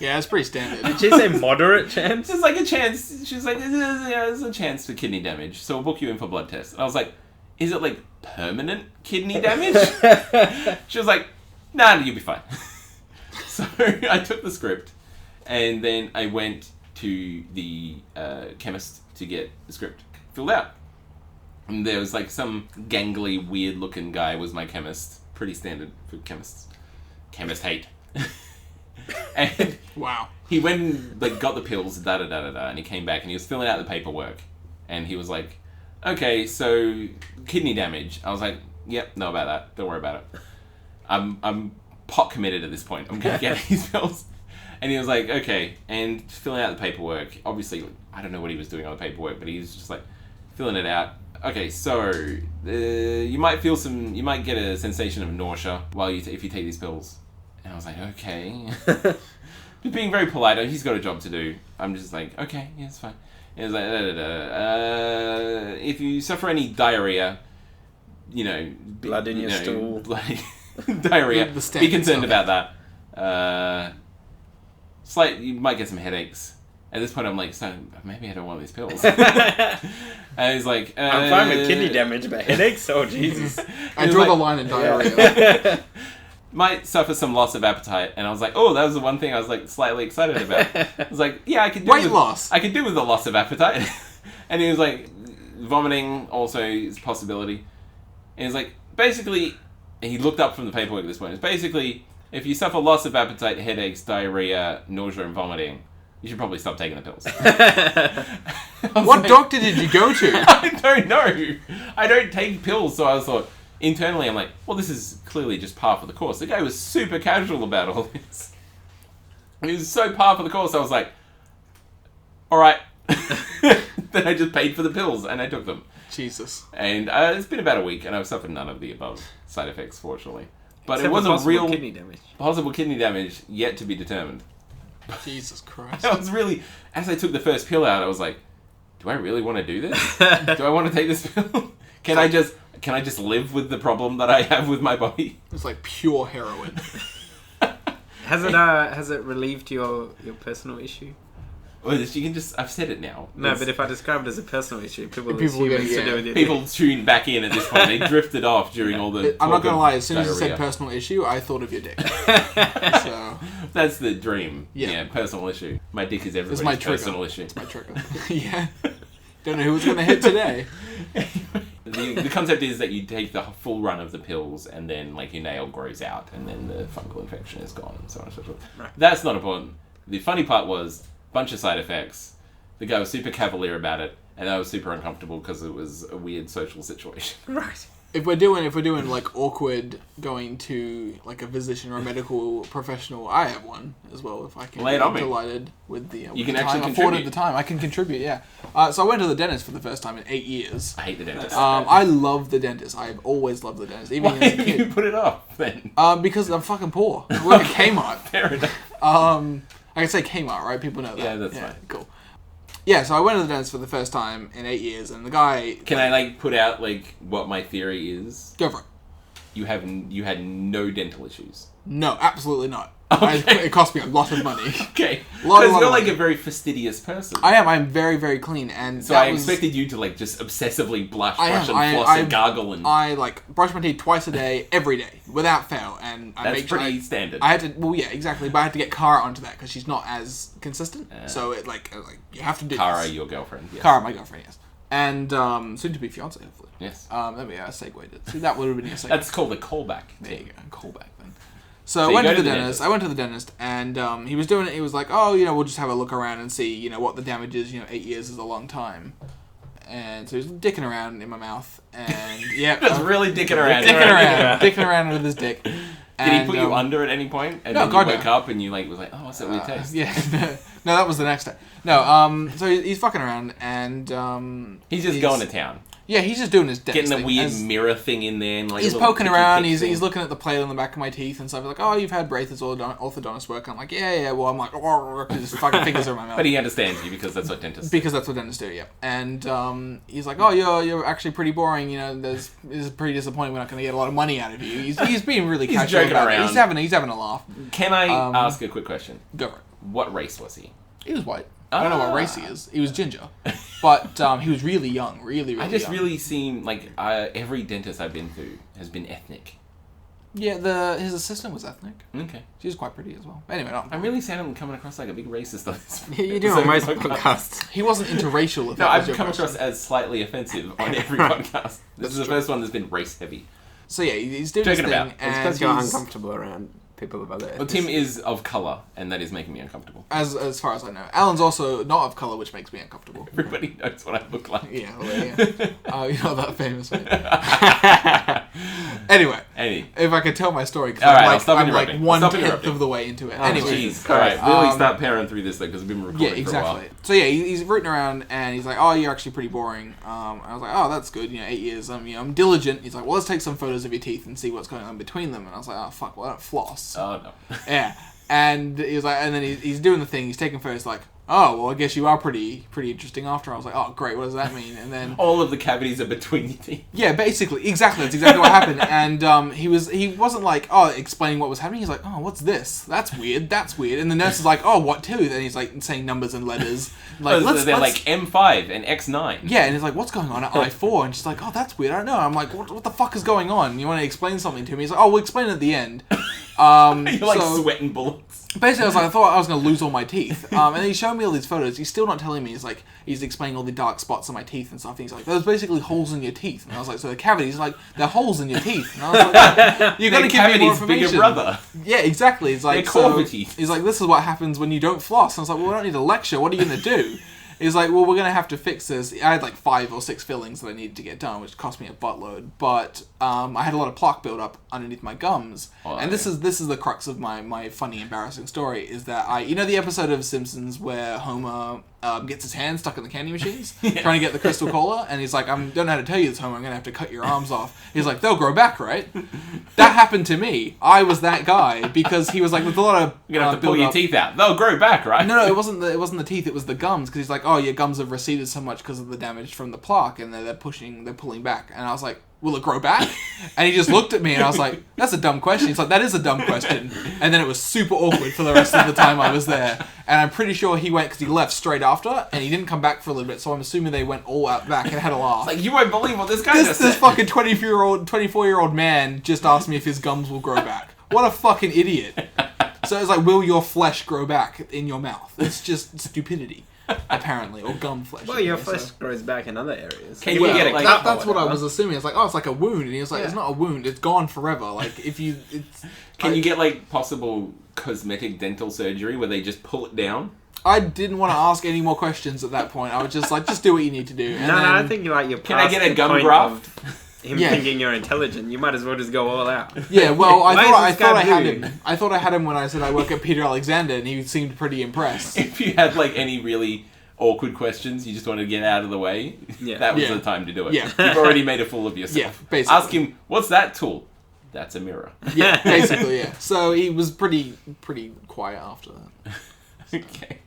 Yeah, it's pretty standard. Did she say moderate chance? There's like a chance. She's like, there's a chance for kidney damage, so we'll book you in for blood test. And I was like, is it like permanent kidney damage? She was like, nah, you'll be fine. So I took the script, and then I went to the chemist to get the script filled out. And there was like some gangly, weird-looking guy was my chemist. Pretty standard for chemists. Chemist hate. And Wow. he went and like got the pills, and he came back and he was filling out the paperwork, and he was like, "Okay, so kidney damage." I was like, "Yep, know about that. Don't worry about it. I'm pot committed at this point. I'm gonna get these pills." And he was like, "Okay," and filling out the paperwork. Obviously, I don't know what he was doing on the paperwork, but he was just like, filling it out. Okay, so you might get a sensation of nausea if you take these pills. And I was like, okay. Just being very polite. He's got a job to do. I'm just like, okay, yeah, it's fine. And it's like, if you suffer any diarrhea, blood in your stool, diarrhea, be concerned about that. You might get some headaches. At this point, I'm like, so maybe I don't want these pills. And he's like, I'm fine with kidney damage, but headaches? Oh, Jesus. I draw the line in diarrhea. Might suffer some loss of appetite. And I was like, oh, that was the one thing I was like slightly excited about. I was like, yeah, I could do weight loss. I could do with the loss of appetite. And he was like, vomiting also is a possibility. And he's like, basically, he looked up from the paperwork at this point. It's basically, if you suffer loss of appetite, headaches, diarrhea, nausea, and vomiting, you should probably stop taking the pills. What doctor did you go to? I don't know. I don't take pills, so I thought, internally, I'm like, well, this is clearly just par for the course. The guy was super casual about all this. He was so par for the course, I was like, all right. Then I just paid for the pills, and I took them. Jesus. And it's been about a week, and I've suffered none of the above side effects, fortunately. But Except it was a real kidney damage. possible kidney damage yet to be determined. Jesus Christ. I was really, as I took the first pill out, I was like, do I really want to do this? Do I want to take this pill? Can I just live with the problem that I have with my body? It's like pure heroin. Has it relieved your personal issue? Well, you can just, I've said it now. No, but if I describe it as a personal issue, people People assume get- it's to yeah. do with it. People tune back in at this point. They drifted off during all the I'm not talk gonna of lie, as soon as you said diarrhea. personal issue, I thought of your dick. So, That's the dream. Yeah. Yeah, personal issue. My dick is everybody's my trigger. personal issue. my trigger. Yeah. Don't know who was gonna hit today. The concept is that you take the full run of the pills and then like your nail grows out and then the fungal infection is gone and so on and so forth. Right. That's not important. The funny part was bunch of side effects. The guy was super cavalier about it and I was super uncomfortable because it was a weird social situation. Right. If we're doing like awkward going to like a physician or a medical professional, I have one as well. If I can, Lay it on me. delighted with the You can the actually time afforded contribute. the time. I can contribute. Yeah. So I went to the dentist for the first time in 8 years. I hate the dentist. I love the dentist. I've always loved the dentist, even Why as a did you kid. put it off then? Because I'm fucking poor. I work at Kmart. Fair enough. I can say Kmart, right? People know that. Yeah, that's fine. Cool. Yeah, so I went to the dentist for the first time in 8 years, and the guy... Can I like put out like what my theory is? Go for it. You had no dental issues. No, absolutely not. Okay. It cost me a lot of money. Okay. Lot Because you're of like money. a very fastidious person. I'm very, very clean, and So that I was- expected you to like just obsessively blush, I brush, am. and floss and gargle and I like brush my teeth twice a day, every day, without fail, and I that's make sure pretty standard. I had to. Well, yeah, exactly. But I had to get Cara onto that because she's not as consistent. So it like you have to do. Cara, this. your girlfriend. Yes. Cara, my girlfriend, yes, and soon to be fiance, hopefully. Yes. Let me segued it. See, that would have been your segue. That's called a callback. There you go, callback then. So I you went go to to the the dentist. I went to the dentist, and he was doing it. He was like, "Oh, we'll just have a look around and see, what the damage is. 8 years is a long time." And so he was dicking around in my mouth, and yeah, Just really dicking around. dicking around with his dick. Did And, he put you under at any point? And no, then God, you woke no. up and you like was like, oh, what's that weird taste? Yeah, no, that was the next day. No, so he's fucking around, and He's just going to town. Yeah, he's just doing his dentist Getting the thing, weird as- mirror thing in there. And, like, He's a little poking picky around. pick He's thing. looking at the plate on the back of my teeth and stuff. He's like, "Oh, you've had braces or orthodontist work." I'm like, "Yeah." Well, I'm like, his fucking fingers are in my mouth. But he understands you because that's what dentists do. Because that's what dentists do, yeah. And he's like, "Oh, you're actually pretty boring. This is pretty disappointing. We're not going to get a lot of money out of you." He's being really He's casual joking about it. around. He's having a laugh. Can I ask a quick question? Go for it. What race was he? He was white. I don't know what race he is. He was ginger, but he was really young, really I just young. really seem like every dentist I've been to has been ethnic. Yeah, his assistant was ethnic. Okay. She was quite pretty as well. Anyway, no. I'm really sad I'm coming across like a big racist on this. You do on most podcasts. He wasn't interracial. If No, that was I've your come question. across as slightly offensive on every podcast. This is the first one that's been race heavy. So yeah, he's doing his Joking thing, about. It's and because you're he's- uncomfortable around people of other Well, Tim is of colour, and that is making me uncomfortable. As far as I know, Allan's also not of color, which makes me uncomfortable. Everybody knows what I look like. Yeah, well, yeah. You're not that famous, mate. Anyway, Any. if I could tell my story, because All right, I'll I'm stop like interrupting. I'll stop 1/10 interrupting. of the way into it. Oh, Anyway, jeez. All right, really Um, start powering through this though, because we've been recording yeah, exactly. for a while. So yeah, he's rooting around and he's like, "Oh, you're actually pretty boring." I was like, "Oh, that's good. 8 years. I'm diligent." He's like, "Well, let's take some photos of your teeth and see what's going on between them." And I was like, "Oh, fuck. Well, I don't floss." Oh no. Yeah. And he was like, and then he's doing the thing. He's taking photos. Like, "Oh, well, I guess you are pretty interesting." After I was like, "Oh, great. What does that mean?" And then All of the cavities are between your teeth. yeah, basically, exactly. That's exactly what happened. And he wasn't like, oh, explaining what was happening. He's like, oh, what's this? That's weird. That's weird. And the nurse is like, oh, what tooth? And he's like saying numbers and letters. Like, They're like M5 and X9. yeah. And he's like, what's going on at I4? And she's like, oh, that's weird. I don't know. I'm like, what the fuck is going on? You want to explain something to me? He's like, oh, we'll explain it at the end. You're like so- sweating bullets. Basically, I thought I was going to lose all my teeth. And then he's showing me all these photos. He's still not telling me. He's explaining all the dark spots on my teeth and stuff. And he's like, there's basically holes in your teeth. And I was like, so the cavities, like, they're holes in your teeth. And I was like, you're going to give me more information. Bigger brother. Yeah, exactly. It's like, They're corvities. He's like, this is what happens when you don't floss. And I was like, well, we don't need a lecture. What are you going to do? He's like, well, we're going to have to fix this. I had like 5 or 6 fillings that I needed to get done, which cost me a buttload. But I had a lot of plaque build up underneath my gums. Oh, and yeah. this is the crux of my funny, embarrassing story, is that the episode of Simpsons where Homer gets his hand stuck in the candy machines, trying to get the crystal cola, and he's like, I don't know how to tell you this, Homer, I'm going to have to cut your arms off. He's like, they'll grow back, right? That happened to me. I was that guy, because he was like, with a lot of You're gonna have to pull your build-up- teeth out. They'll grow back, right? no, it wasn't the teeth. It was the gums. Because he's like, oh, your gums have receded so much because of the damage from the plaque, and they're pulling back. And I was like, will it grow back? And he just looked at me, and I was like, that's a dumb question. He's like, that is a dumb question. And then it was super awkward for the rest of the time I was there. And I'm pretty sure he went because he left straight after, and he didn't come back for a little bit. So I'm assuming they went all out back and had a laugh. Like, you won't believe what this guy This just said. fucking 24-year-old man just asked me if his gums will grow back. What a fucking idiot. So it's like, will your flesh grow back in your mouth? It's just stupidity, apparently, or gum flesh. Well, your So- flesh grows back in other areas. Can you get a like, cut or that's what I whatever? was assuming. It's like, oh, it's like a wound, and he was like, Yeah. it's not a wound, it's gone forever. Like if you, it's. Can you get like possible cosmetic dental surgery where they just pull it down? I didn't want to ask any more questions at that point. I was just like, just do what you need to do. And No, then, I think you're Can I past get a the gum point graft? of him Yeah. thinking you're intelligent. You might as well just go all out. Yeah, well, I Why thought is this guy I had blue? him. I thought I had him when I said I work at Peter Alexander, and he seemed pretty impressed. If you had like any really awkward questions you just wanted to get out of the way, Yeah. that was Yeah. the time to do it. Yeah. You've already made a fool of yourself. Yeah, basically. Ask him, what's that tool? That's a mirror. Yeah, basically, yeah. So he was pretty quiet after that. Okay.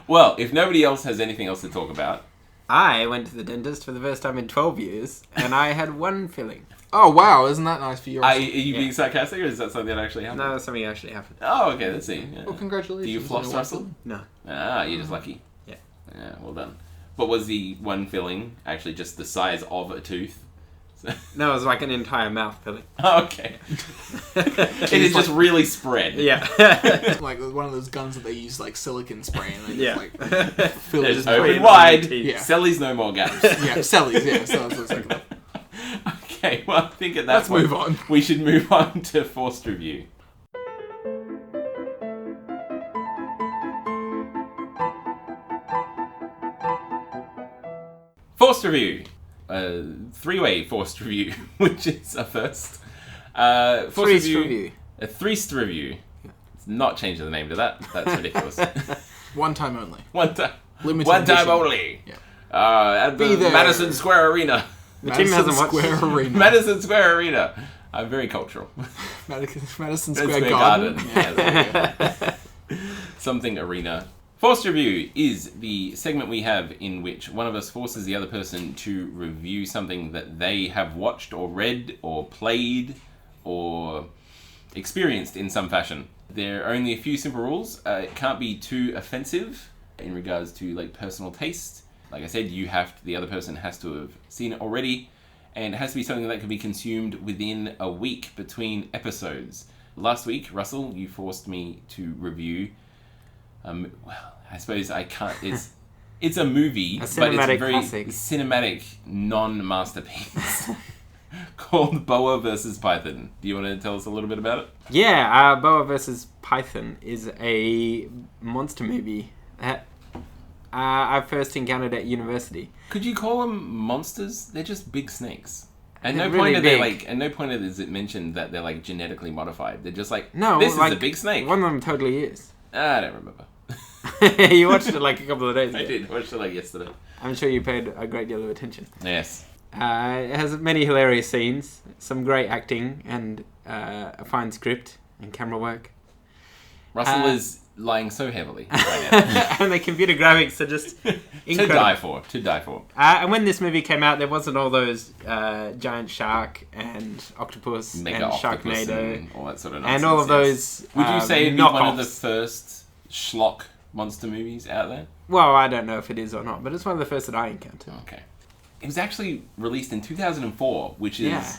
Well, if nobody else has anything else to talk about, I went to the dentist for the first time in 12 years, and I had one filling. Oh wow, isn't that nice for you? are you being sarcastic or is that something that actually happened? No, something actually happened. Oh, okay, let's see. Yeah. Well, congratulations. Do you floss, on your Russell? wisdom. No. Ah, you're just lucky. Yeah. Yeah, well done. But was the one filling actually just the size of a tooth? No, it was like an entire mouth filling. Oh, okay. It is just really spread. Yeah. Like one of those guns that they use like silicon spray and they Yeah. just like fill They're it. just Put it open on wide. your teeth. Yeah. Sellies no more gaps. Yeah, Sellies. Yeah, so that's what it's like. Okay, well, I think at that Let's point, move on. we should move on to forced review. Forced review. Three-way forced review, which is a first. Forced Threest review. A threest review. It's not changing the name to that. That's ridiculous. One time only. One time. Limited One time edition. only. Yeah. At Be the there. Madison Square Arena. The team hasn't watched Square Arena. Madison Square Arena. I'm very cultural. Madison Square Square Garden. Garden. Yeah, there we go. Something arena. Forced review is the segment we have in which one of us forces the other person to review something that they have watched or read or played or experienced in some fashion. There are only a few simple rules. It can't be too offensive in regards to like personal taste. Like I said, the other person has to have seen it already, and it has to be something that can be consumed within a week between episodes. Last week, Russell, you forced me to review. Well, I suppose I can't. It's a movie, A but it's cinematic a very classic. cinematic non-masterpiece called Boa versus Python. Do you want to tell us a little bit about it? Yeah, Boa vs. Python is a monster movie that I first encountered at university. Could you call them monsters? They're just big snakes. At They're no really point are they big. at no point is it mentioned that they're like genetically modified. They're just like, No, this like, is a big snake. One of them totally is. I don't remember. You watched it like a couple of days ago. I did. Watched it like yesterday. I'm sure you paid a great deal of attention. Yes. It has many hilarious scenes, some great acting, and a fine script and camera work. Russell is lying so heavily right now. And the computer graphics are just incredible. To die for. And when this movie came out, there wasn't all those giant shark and octopus Mega and octopus Sharknado and all that sort of nonsense. and all of yes. those. Would you say it'd be one of the knockoffs. first schlock monster movies out there? Well, I don't know if it is or not, but it's one of the first that I encountered. Okay. It was actually released in 2004, which is Yeah.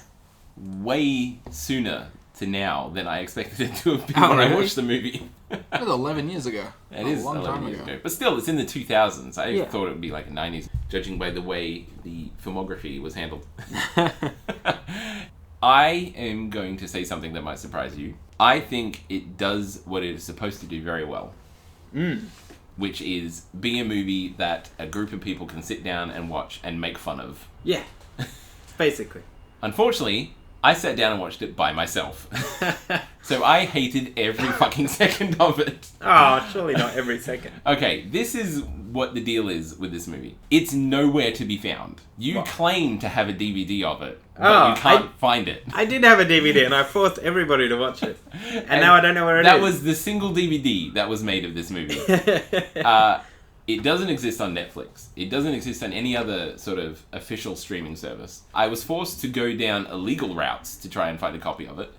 way sooner to now than I expected it to have been Oh, when I really? watched the movie. That was 11 years ago. It is a long 11 time years ago. ago. But still, it's in the 2000s. I Yeah. thought it would be like the 90s, judging by the way the filmography was handled. I am going to say something that might surprise you. I think it does what it is supposed to do very well. Which is be a movie that a group of people can sit down and watch and make fun of. Yeah, basically. Unfortunately, I sat down and watched it by myself. So I hated every fucking second of it. Oh, surely not every second. Okay, this is what the deal is with this movie. It's nowhere to be found. You What? claim to have a DVD of it, but Oh, you can't find it. I did have a DVD and I forced everybody to watch it. And now I don't know where it is. That was the single DVD that was made of this movie. It doesn't exist on Netflix. It doesn't exist on any other sort of official streaming service. I was forced to go down illegal routes to try and find a copy of it.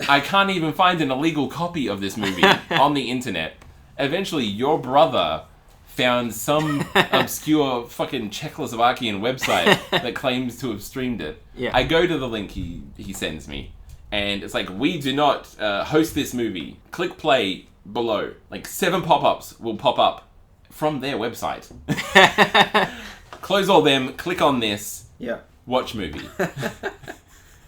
I can't even find an illegal copy of this movie on the internet. Eventually, your brother found some obscure fucking Czechoslovakian website that claims to have streamed it. Yeah. I go to the link he sends me, and it's like, we do not host this movie. Click play below. Like 7 pop-ups will pop up from their website. Close all them, click on this, Yeah. watch movie.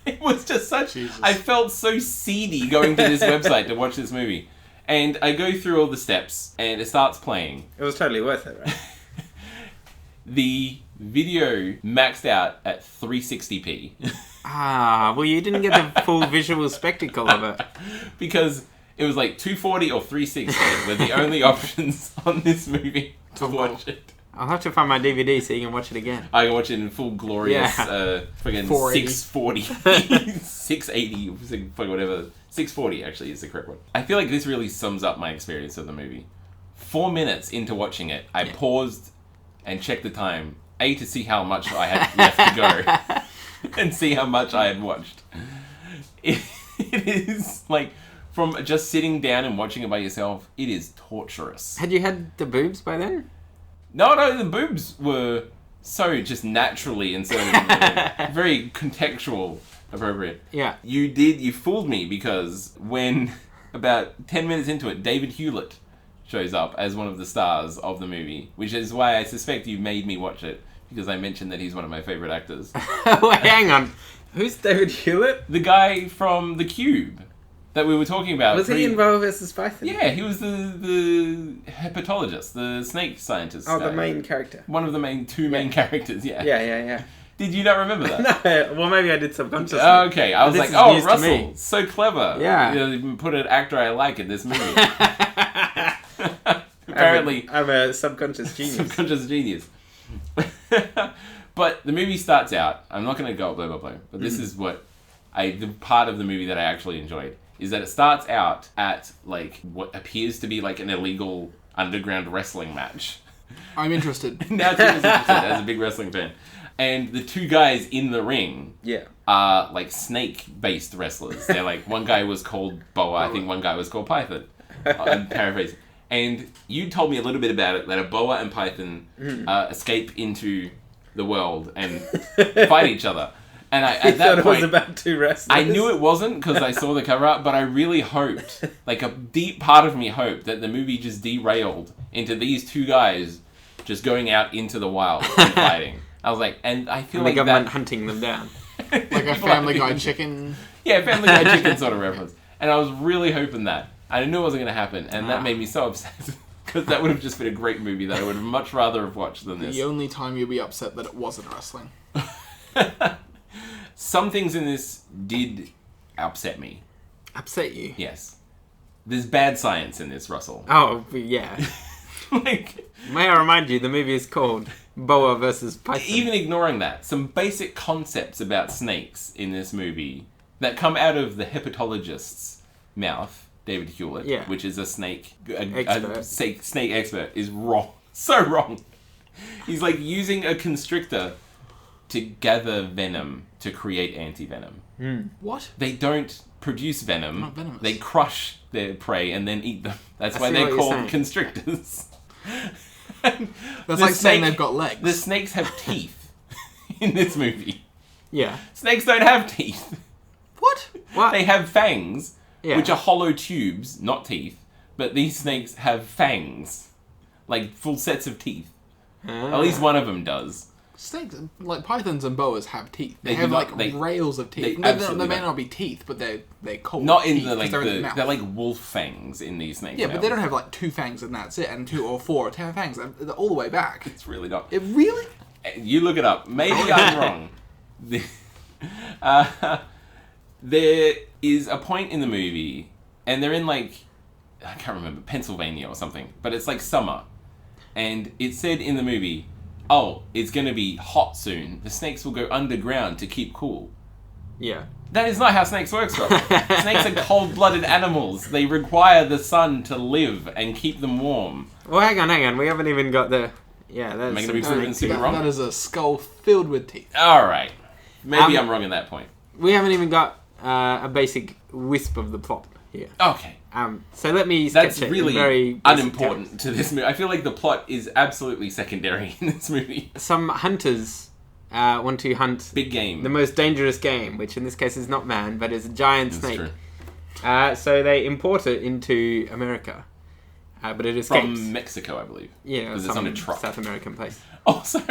It was just such... Jesus. I felt so seedy going to this website to watch this movie. And I go through all the steps, and it starts playing. It was totally worth it, right? The video maxed out at 360p. Well, you didn't get the full visual spectacle of it. Because it was like 240 or 360 were the only options on this movie to watch it. I'll have to find my DVD so you can watch it again. I can watch it in full glorious friggin' 480. 640. 680, fuck whatever. 640 actually is the correct one. I feel like this really sums up my experience of the movie. 4 minutes into watching it, I paused and checked the time. A, to see how much I had left to go. And see how much I had watched. It is like, from just sitting down and watching it by yourself, it is torturous. Had you had the boobs by then? No, the boobs were so just naturally and so very contextual appropriate. Yeah. You fooled me, because when about 10 minutes into it, David Hewlett shows up as one of the stars of the movie, which is why I suspect you made me watch it, because I mentioned that he's one of my favorite actors. Wait, hang on. Who's David Hewlett? The guy from The Cube that we were talking about. Was he in Volvo vs. Python? Yeah, he was the hepatologist, the snake scientist. Oh, guy. the main character. One of the two main characters, yeah. Yeah. Did you not remember that? No, well, maybe I did subconsciously. Okay, I was This like, is oh, news to Russell, me. so clever. Yeah. You know, put an actor I like in this movie. Apparently, I'm a subconscious genius. subconscious genius. But the movie starts out, I'm not going to go blah, but this is what the part of the movie that I actually enjoyed, is that it starts out at, like, what appears to be, like, an illegal underground wrestling match. I'm interested. Now Tim is interested as a big wrestling fan. And the two guys in the ring Yeah. are, like, snake-based wrestlers. They're like, one guy was called Boa, I think one guy was called Python. I'm paraphrasing. And you told me a little bit about it, that a boa and python escape into the world and fight each other. And I, I at that thought it was point, about two wrestlers. I knew it wasn't, because I saw the cover art, but I really hoped, like a deep part of me hoped, that the movie just derailed into these two guys just going out into the wild and fighting. I was like, and I feel And the like government that... hunting them down. Like a Family Guy chicken. Yeah, Family Guy chicken sort of reference. And I was really hoping that. I knew it wasn't going to happen, and that made me so upset. Because that would have just been a great movie that I would have much rather have watched than this. The only time you'll be upset that it wasn't wrestling. some things in this did upset me. Upset you? Yes. There's bad science in this, Russell. Oh, yeah. Like, May I remind you, the movie is called Boa versus Python. even ignoring that, some basic concepts about snakes in this movie that come out of the hepatologist's mouth, David Hewlett, which is a snake snake expert, is wrong. So wrong. He's like using a constrictor to gather venom to create anti-venom. What? They don't produce venom. Not venomous. They crush their prey and then eat them. That's why they're called constrictors. That's like saying they've got legs. The snakes have teeth in this movie. Yeah. Snakes don't have teeth. What? They have fangs, which are hollow tubes, not teeth. But these snakes have fangs. Like full sets of teeth. At least one of them does. Snakes, like pythons and boas, have teeth. They have rails of teeth. They may not be teeth, but they're cold. Not in teeth, they're like wolf fangs in these snakes. Yeah, but they don't have like 2 fangs and that's it, and 2 or 4 or 10 fangs. They're all the way back. It's really not. It really? You look it up. Maybe I'm wrong. There is a point in the movie, and they're in like, I can't remember, Pennsylvania or something, but it's like summer. And it said in the movie, oh, it's going to be hot soon. The snakes will go underground to keep cool. Yeah. That is not how snakes work, Scott. Snakes are cold-blooded animals. They require the sun to live and keep them warm. Well, hang on. We haven't even got the... Yeah, that's... Am I going to be proven super wrong? That is a skull filled with teeth. All right. Maybe I'm wrong in that point. We haven't even got a basic wisp of the plot here. Okay. So let me sketch That's it really very unimportant to this movie. I feel like the plot is absolutely secondary in this movie. Some hunters want to hunt big game, the most dangerous game, which in this case is not man, but is a giant snake. True. So they import it into America, but it escapes from Mexico, I believe. Yeah, because it's on a truck. South American place. Also,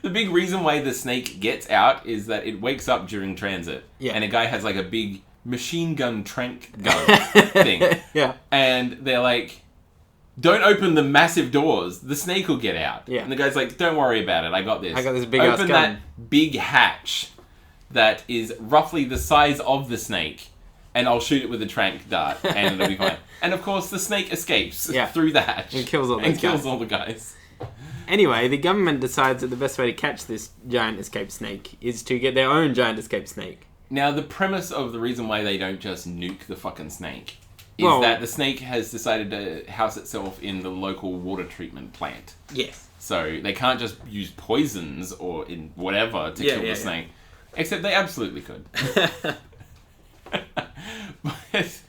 the big reason why the snake gets out is that it wakes up during transit, and a guy has like a big machine gun trank gun thing. Yeah. And they're like, don't open the massive doors. The snake will get out. Yeah. And the guy's like, don't worry about it. I got this. I got this big ass gun. Open that big hatch that is roughly the size of the snake, and I'll shoot it with a trank dart, and it'll be fine. And of course, the snake escapes through the hatch. And kills all the guys. Anyway, the government decides that the best way to catch this giant escaped snake is to get their own giant escaped snake. Now, the premise of the reason why they don't just nuke the fucking snake is that the snake has decided to house itself in the local water treatment plant. Yes. So they can't just use poisons or in whatever to kill the snake. Except they absolutely could. But,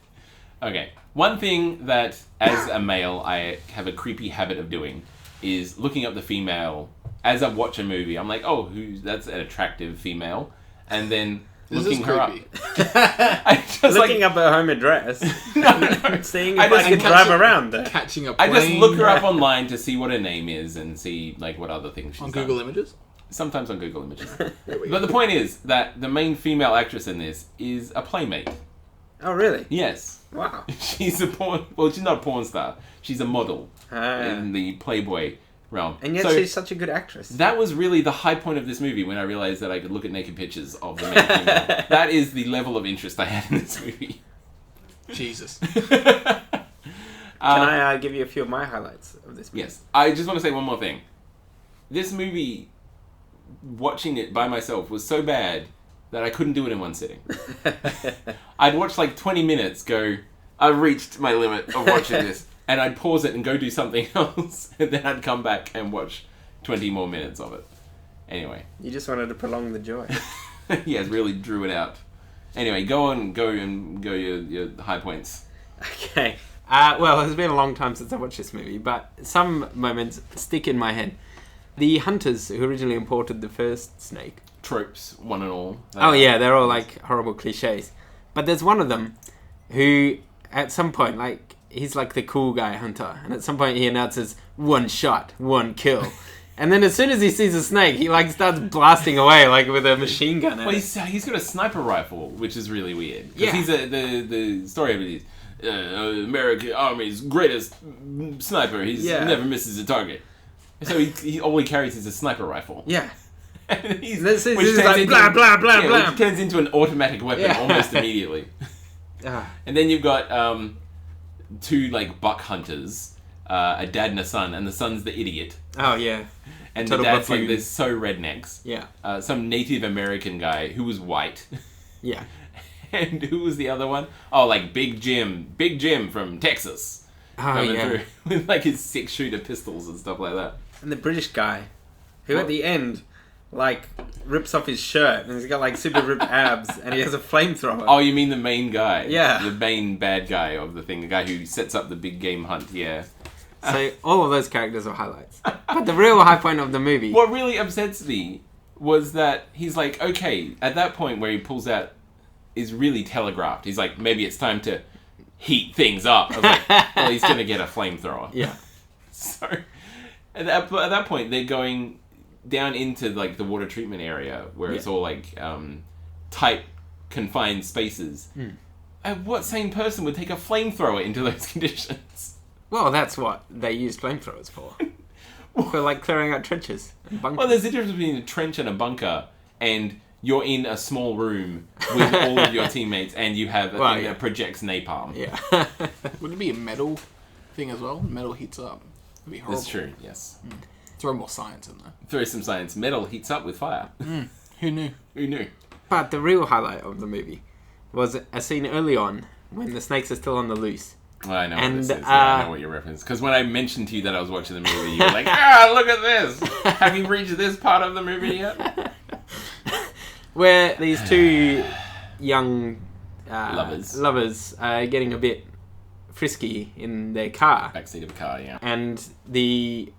okay. One thing that, as a male, I have a creepy habit of doing is looking up the female. As I watch a movie, I'm like, oh, that's an attractive female. And then... looking her up. Looking up her home address. No. Seeing if I can drive around there. Catching a plane. I just look her up online to see what her name is and see like what other things she's on done. Google Images? Sometimes on Google Images. But the point is that the main female actress in this is a playmate. Oh, really? Yes. Wow. She's a she's not a porn star. She's a model in the Playboy realm. And yet she's such a good actress. That was really the high point of this movie when I realized that I could look at naked pictures of the main female. That is the level of interest I had in this movie. Jesus. Can I give you a few of my highlights of this movie? Yes. I just want to say one more thing. This movie, watching it by myself, was so bad that I couldn't do it in one sitting. I'd watch like 20 minutes, go, I've reached my limit of watching this. And I'd pause it and go do something else, and then I'd come back and watch 20 more minutes of it. Anyway. You just wanted to prolong the joy. Yeah, it really drew it out. Anyway, go your high points. Okay. Well, it's been a long time since I watched this movie, but some moments stick in my head. The hunters who originally imported the first snake. Tropes, one and all. They're all like horrible cliches. But there's one of them who, at some point, like, he's like the cool guy hunter, and at some point he announces, 1 shot, 1 kill. And then as soon as he sees a snake, he like starts blasting away like with a machine gun. Well, he's got a sniper rifle, which is really weird. Because he's the story of it is American Army's greatest sniper. He never misses a target. So he all he carries is a sniper rifle. Yeah. And he's, This is which like turns blah, blah, blah, blah. which turns into an automatic weapon almost immediately. And then you've got two like buck hunters, a dad and a son, and the son's the idiot. Oh yeah. And Total the dad's buffoon. like, they're so rednecks. Yeah. Some Native American guy who was white. Yeah. And who was the other one? Oh, like Big Jim from Texas. Oh Coming yeah. through with like his 6-shooter pistols and stuff like that. And the British guy, who at the end, like, rips off his shirt and he's got like super ripped abs and he has a flamethrower. Oh, you mean the main guy? Yeah. The main bad guy of the thing, the guy who sets up the big game hunt. Yeah. So all of those characters are highlights. But the real high point of the movie. What really upsets me was that he's like, okay, at that point where he pulls out, is really telegraphed. He's like, maybe it's time to heat things up. I was like, well, he's gonna get a flamethrower. Yeah. So at that point, they're going down into like the water treatment area where it's all like tight, confined spaces. And what sane person would take a flamethrower into those conditions? Well, that's what they use flamethrowers for. For like clearing out trenches and bunkers. Well, there's a difference between a trench and a bunker, and you're in a small room with all of your teammates, and you have a thing that projects napalm. Yeah. Wouldn't it be a metal thing as well? Metal heats up. It'd be horrible. That's true. Yes. Throw more science in there. Throw some science. Metal heats up with fire. Who knew? Who knew? But the real highlight of the movie was a scene early on when the snakes are still on the loose. Well, I know what And, this is. Yeah, I know what your reference. Because when I mentioned to you that I was watching the movie, you were like, look at this! Have you reached this part of the movie yet? Where these two young Lovers are getting a bit frisky in their car. Backseat of a car, yeah. And the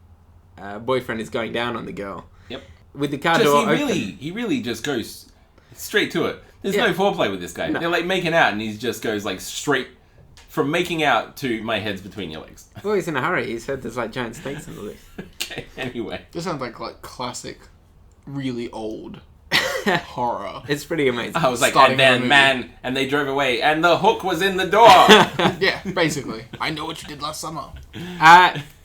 boyfriend is going down on the girl. Yep. With the car door open. He really just goes straight to it. There's no foreplay with this guy. No. They're like making out, and he just goes like straight from making out to my head's between your legs. Well, he's in a hurry. He said there's like giant snakes on the loose. Okay, anyway. This sounds like classic, really old horror. It's pretty amazing. I was like, Starting and then, the movie. man, and they drove away, and the hook was in the door. Yeah, basically. I know what you did last summer.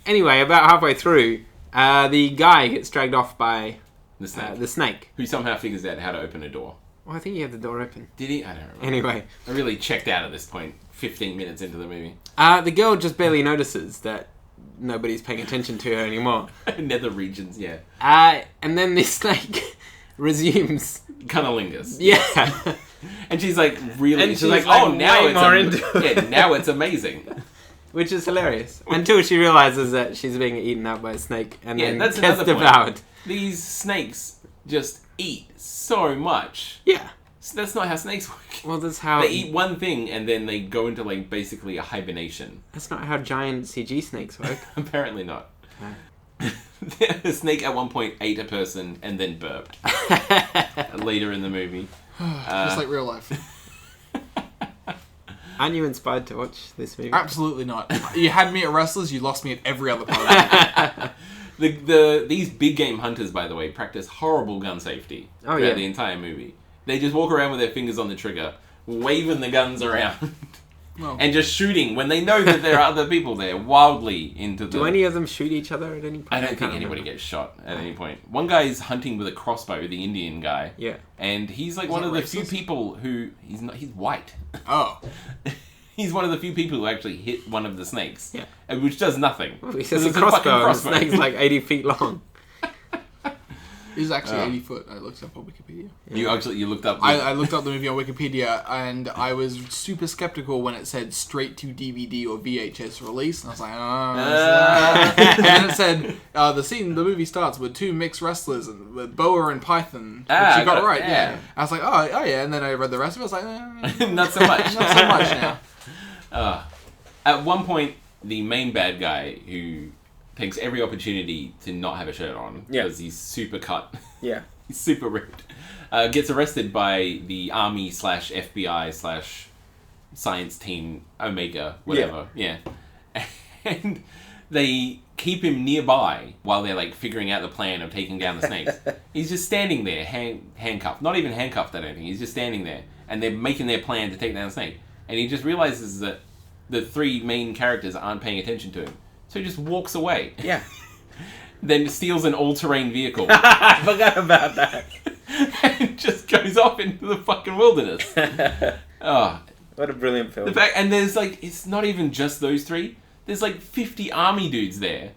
Anyway, about halfway through, the guy gets dragged off by The snake. the snake. Who somehow figures out how to open a door. Well, I think he had the door open. Did he? I don't remember. Anyway, I really checked out at this point, 15 minutes into the movie. the girl just barely notices that nobody's paying attention to her anymore. Nether regions, yeah. And then this snake resumes. Cunnilingus. Yeah. And she's like, really, And she's she's like, like oh, now way it's, more into it. yeah, now it's amazing. Which is hilarious. Until she realizes that she's being eaten out by a snake and Yeah, then that's gets another point. devoured. These snakes just eat so much. Yeah. So that's not how snakes work. Well, that's how... They eat one thing and then they go into like basically a hibernation. That's not how giant CG snakes work. Apparently not. The snake at one point ate a person and then burped. Later in the movie. Just like real life. Aren't you inspired to watch this movie? Absolutely not. You had me at Wrestlers, you lost me at every other part of it. These big game hunters, by the way, practice horrible gun safety throughout yeah. the entire movie. They just walk around with their fingers on the trigger, waving the guns around, Well, and just shooting when they know that there are other people there, wildly into the... Do any of them shoot each other at any point? I don't think can't anybody remember. gets shot at any point. One guy is hunting with a crossbow, the Indian guy. Yeah. And he's like Is one that of the few racist? people who... He's white. oh. He's one of the few people who actually hit one of the snakes. Yeah. Which does nothing. Well, he says a It's fucking crossbow and the snake's like 80 feet long. He's actually 80 foot. I looked up on Wikipedia. You looked up... I looked up the movie on Wikipedia, and I was super skeptical when it said straight to DVD or VHS release. And I was like, and then it said the movie starts with two mixed wrestlers with boa and python, which you got right. Yeah. I was like, oh yeah, and then I read the rest of it. I was like, Not so much. not so much now. At one point, the main bad guy, who takes every opportunity to not have a shirt on, Yeah. because he's super cut, Yeah. he's super ripped, gets arrested by the army / FBI / science team Omega, whatever. Yeah. And they keep him nearby while they're like figuring out the plan of taking down the snakes. He's just standing there, handcuffed. Not even handcuffed, I don't think. He's just standing there, and they're making their plan to take down the snake. And he just realizes that the three main characters aren't paying attention to him. So he just walks away. Yeah. then steals an all-terrain vehicle I forgot about that. and just goes off into the fucking wilderness. Oh, What a brilliant film. and there's like, it's not even just those three. There's like 50 army dudes there.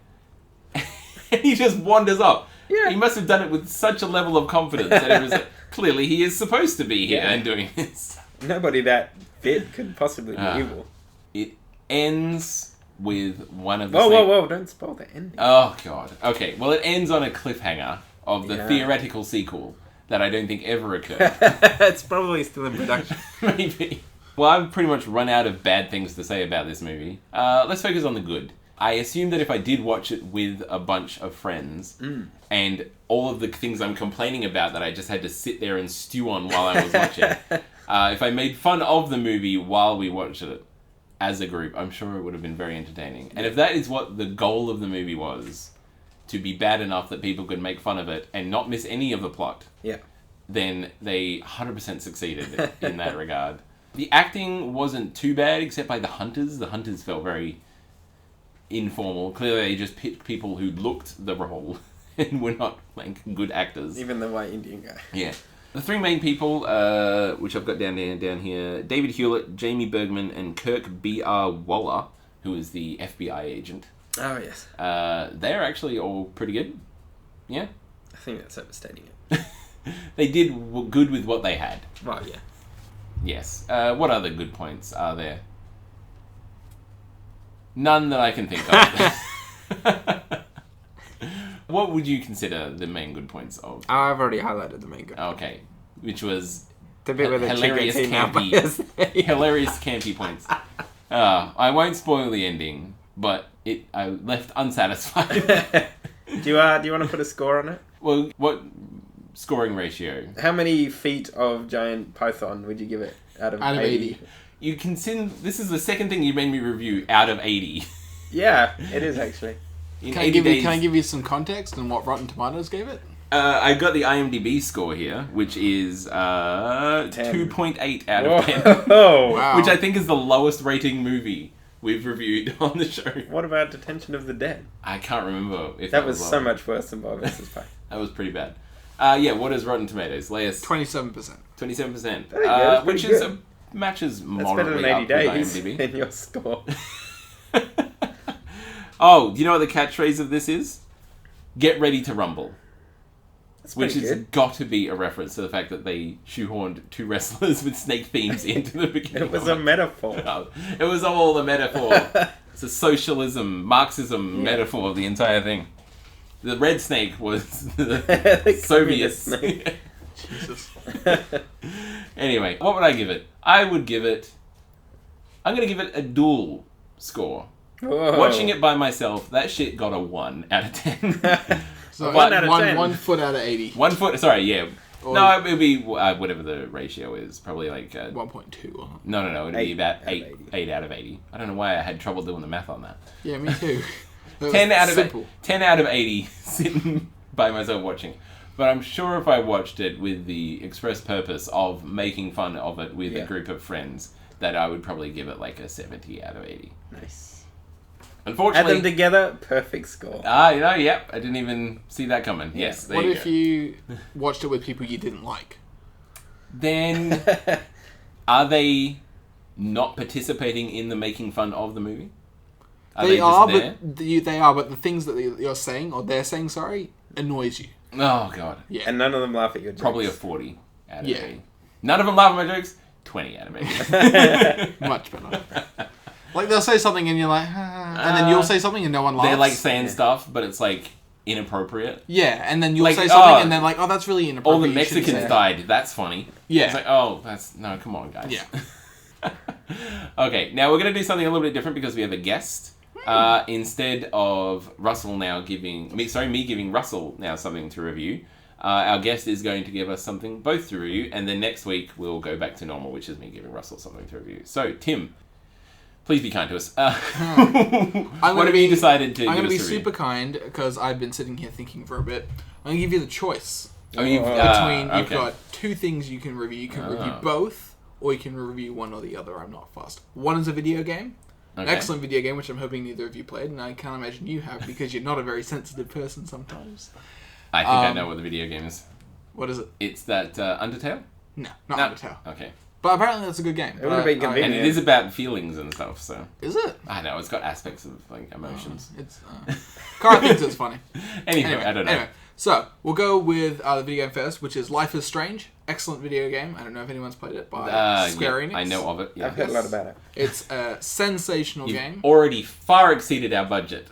And he just wanders up. Yeah. He must have done it with such a level of confidence that it was like, clearly he is supposed to be here and doing this. Nobody that fit could possibly be evil. It ends with one of the Whoa, don't spoil the ending. Oh, God. Okay, well, it ends on a cliffhanger of the Yeah. theoretical sequel that I don't think ever occurred. It's probably still in production. Maybe. Well, I've pretty much run out of bad things to say about this movie. Let's focus on the good. I assume that if I did watch it with a bunch of friends, and all of the things I'm complaining about that I just had to sit there and stew on while I was watching, if I made fun of the movie while we watched it as a group, I'm sure it would have been very entertaining. And if that is what the goal of the movie was, to be bad enough that people could make fun of it and not miss any of the plot, then they 100% succeeded in that regard. The acting wasn't too bad, except by the hunters. The hunters felt very informal. Clearly, they just picked people who looked the role and were not like good actors. Even the white Indian guy. Yeah. The three main people, which I've got down here, David Hewlett, Jamie Bergman, and Kirk B.R. Waller, who is the FBI agent. Oh, yes. They're actually all pretty good. Yeah? I think that's overstating it. They did good with what they had. Well, yeah. Yes. What other good points are there? None that I can think of. What would you consider the main good points of? I've already highlighted the main good. Okay. Which was The bit where the hilarious chick gets eaten out by campy, hilarious campy points. I won't spoil the ending, but I left unsatisfied. Do you want to put a score on it? Well, what scoring ratio? How many feet of giant python would you give it out of 80? You can this is the second thing you made me review out of 80. Yeah, it is actually. Can I give you some context on what Rotten Tomatoes gave it? I got the IMDb score here, which is 2.8 out of 10. Oh, wow. Which I think is the lowest rating movie we've reviewed on the show. What about Detention of the Dead? I can't remember if That was low. so much worse than Bob vs. Pie. That was pretty bad. What is Rotten Tomatoes? Lay us 27%. 27%. That's Which pretty is good. matches That's better moderately than 80 up days with IMDb. in your score. Oh, do you know what the catchphrase of this is? Get ready to rumble. That's Which pretty has good. got to be a reference to the fact that they shoehorned two wrestlers with snake themes into the beginning. It was of a metaphor. It was all a metaphor. It's a socialism, Marxism metaphor of the entire thing. The red snake was the Soviets. Snake. Jesus. Anyway, what would I give it? I'm going to give it a dual score. Whoa. Watching it by myself, that shit got a 1 out of 10. So One out of 10. 1 foot out of 80. 1 foot, sorry, yeah. Or- No, it would be whatever the ratio is. Probably like... 1.2 or something. No, it would be 8 about out of 8 80. out of 80. I don't know why I had trouble doing the math on that. Yeah, me too. 10 out of simple. 10 out of 80 sitting by myself watching. But I'm sure if I watched it with the express purpose of making fun of it with a group of friends, that I would probably give it like a 70 out of 80. Nice. Add Unfortunately... them together, perfect score. Yep. I didn't even see that coming. Yes, there What you if go. you watched it with people you didn't like? Then, are they not participating in the making fun of the movie? They are, just there? but they are. But the things that you're saying, or they're saying, sorry, annoys you. Oh, God. Yeah. And none of them laugh at your jokes. Probably a 40 out of Yeah. 80. None of them laugh at my jokes. 20 out of 80. Much better. Like, they'll say something and you're like, and then you'll say something and no one laughs. They're like saying stuff, but it's like inappropriate. Yeah, and then you'll Like, say something and then like, oh, that's really inappropriate. All the you shouldn't Mexicans say that. died. That's funny. Yeah. It's like, oh, no, come on, guys. Yeah. Okay, now we're going to do something a little bit different because we have a guest. Instead of Russell now me giving Russell now something to review, our guest is going to give us something both to review, and then next week we'll go back to normal, which is me giving Russell something to review. So, Tim, please be kind to us. What have you decided to give us I'm going to be to review? super kind because I've been sitting here thinking for a bit. I'm going to give you the choice Oh, you've between okay. you've got two things you can review. You can review both, or you can review one or the other. I'm not fussed. One is a video game, An excellent video game, which I'm hoping neither of you played, and I can't imagine you have because you're not a very sensitive person sometimes. I think I know what the video game is. What is it? It's that Undertale? No, not Undertale. Okay. But apparently that's a good game. It would have been convenient. And it is about feelings and stuff, so... Is it? I know, it's got aspects of, like, emotions. It's Cara thinks it's funny. Anyway, I don't know. Anyway, so we'll go with the video game first, which is Life is Strange. Excellent video game. I don't know if anyone's played it by Square Enix. I know of it. Yeah. I've heard a lot about it. It's a sensational You've game. already far exceeded our budget.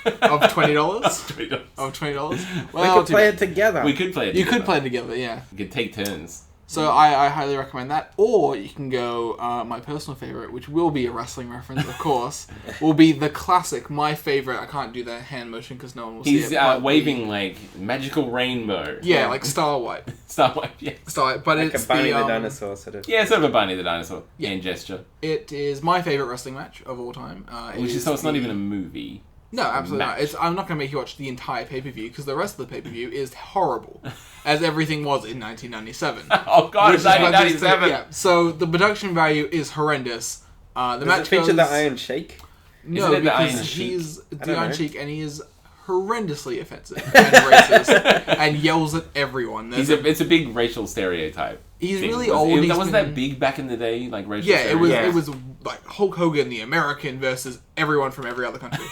Of $20? $20. Of $20? We could play it together. We could play it You together. could play it together, yeah. We could take turns. So I highly recommend that. Or you can go, my personal favourite, which will be a wrestling reference, of course, will be the classic, my favourite. I can't do the hand motion because no one will see it. He's waving, like, magical rainbow. Yeah, like Starlight. Starlight, yeah. Starlight, but like it's a Barney the dinosaur sort of. Yeah, sort of a Barney the Dinosaur hand gesture. It is my favourite wrestling match of all time. So it's not even a movie. No, absolutely not. match. I'm not going to make you watch the entire pay-per-view because the rest of the pay-per-view is horrible, as everything was in 1997. Oh god, it's Which is what 1997! yeah, so the production value is horrendous. The Does match it feature goes... the Iron Sheik? No, Isn't it the because Iron Sheik? he's the don't Iron know. Sheik and he is horrendously offensive and racist and yells at everyone. It's a big racial stereotype. He's thing. really old. Wasn't that big back in the day, like racial Yeah, it was. stereotypes? It was like Hulk Hogan, the American, versus everyone from every other country.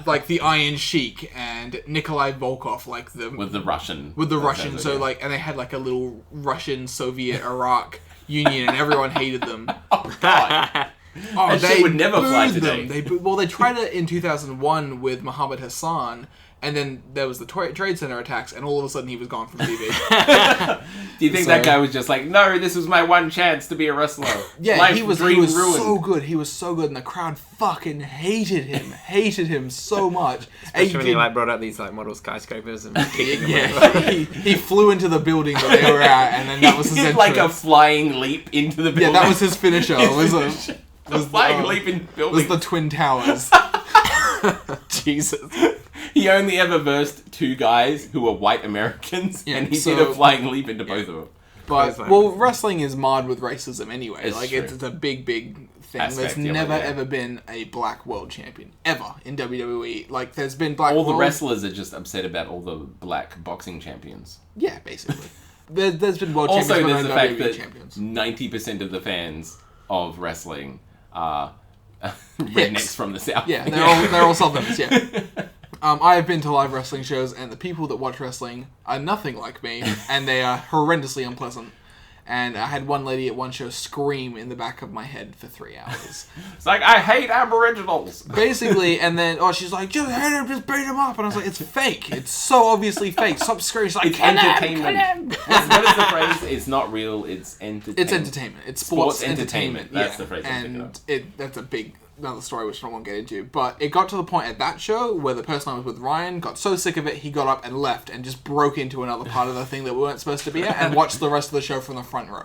Like the Iron Sheik and Nikolai Volkov, like the With the Russian. Russian. So like, and they had like a little Russian Soviet Iraq Union, and everyone hated them. Oh god. Oh, That shit would never fly booed them. today. They tried it in 2001 with Mohammed Hassan, and then there was the Trade Center attacks, and all of a sudden he was gone from TV. Do you think that guy was just like, no, this was my one chance to be a wrestler? Yeah, Life, he was dream ruined. so good. He was so good, and the crowd fucking hated him so much. Especially when he like brought out these like model skyscrapers and kicking them. Yeah, he flew into the building that they were at, and then that was his He did entrance. like a flying leap into the building. Yeah, that was his finisher. A flying leap in building. Was the Twin Towers. Jesus. He only ever versed two guys who were white Americans, Yeah, and he so- did a flying leap into both of them. But, well, wrestling is marred with racism anyway. It's like, true. it's a big thing. Aspect, There's yeah, never, yeah. ever been a black world champion. Ever in WWE. Like, there's been black All the world... wrestlers are just upset about all the black boxing champions. Yeah, basically. There's been world Also, champions, there's the but fact no WWE that champions. 90% of the fans of wrestling are rednecks from the South. Yeah, they're all Southerners, yeah. I have been to live wrestling shows, and the people that watch wrestling are nothing like me, and they are horrendously unpleasant. And I had one lady at one show scream in the back of my head for 3 hours. It's like, I hate Aboriginals. Basically, and then, she's like, just hit him, just beat him up. And I was like, it's fake. It's so obviously fake. Stop screaming. She's like, It's kill him, entertainment. kill him. What is the phrase? It's not real, it's entertainment. It's entertainment. It's sports entertainment. That's the phrase I'm And thinking that's another story which I won't get into. But it got to the point at that show where the person I was with, Ryan, got so sick of it, he got up and left and just broke into another part of the thing that we weren't supposed to be at and watched the rest of the show from the front row.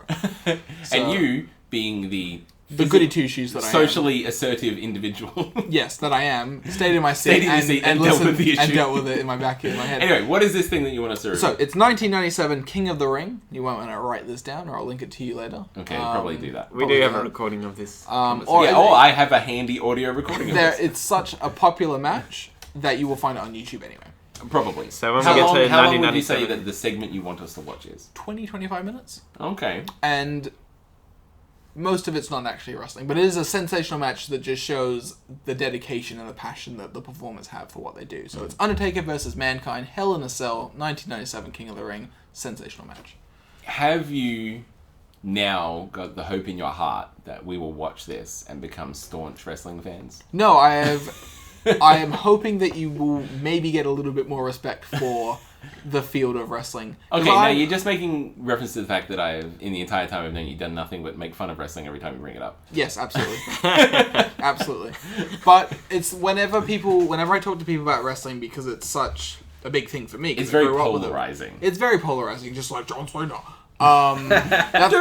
So, And you, being the goody two-shoes that I am. socially assertive individual. Yes, that I am. Stayed in my seat, and dealt listened with the issue. and dealt with it in my head. Anyway, what is this thing that you want us to review? So, it's 1997 King of the Ring. You won't want to write this down, or I'll link it to you later. Okay, probably do that. We do have a recording of this. I have a handy audio recording of this. It's such a popular match that you will find it on YouTube anyway. Probably. So when how we get long, to how long would you say 1997? that the segment you want us to watch is? 20-25 minutes. Okay. And most of it's not actually wrestling, but it is a sensational match that just shows the dedication and the passion that the performers have for what they do. So it's Undertaker versus Mankind, Hell in a Cell, 1997 King of the Ring, sensational match. Have you now got the hope in your heart that we will watch this and become staunch wrestling fans? No, I have. I am hoping that you will maybe get a little bit more respect for the field of wrestling. Okay, now you're just making reference to the fact that I've, in the entire time I've known you, done nothing but make fun of wrestling every time you bring it up. Yes, absolutely. Absolutely. But it's whenever I talk to people about wrestling, because it's such a big thing for me. It's very polarizing. It's very polarizing, just like John Cena. That's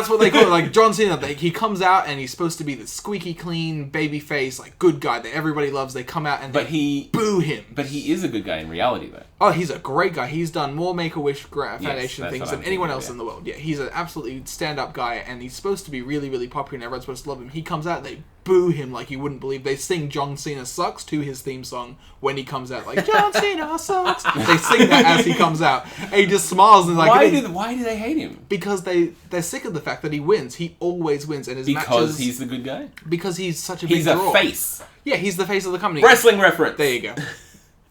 what they call it. Like John Cena, he comes out and he's supposed to be the squeaky clean baby face, like good guy that everybody loves. They come out and they boo him. But he is a good guy in reality, though. Oh, he's a great guy. He's done more Make-A-Wish Foundation that's things what than I'm anyone thinking, else in the world. Yeah, he's an absolutely stand-up guy, and he's supposed to be really, really popular, and everyone's supposed to love him. He comes out, and they boo him like you wouldn't believe. They sing John Cena Sucks to his theme song when he comes out. Like, John Cena Sucks. They sing that as he comes out. And he just smiles and like... Why do they hate him? Because they're sick of the fact that he wins. He always wins. And his matches... Because he's the good guy? Because he's such a big He's draw. a face. Yeah, he's the face of the company. Wrestling reference. There you go.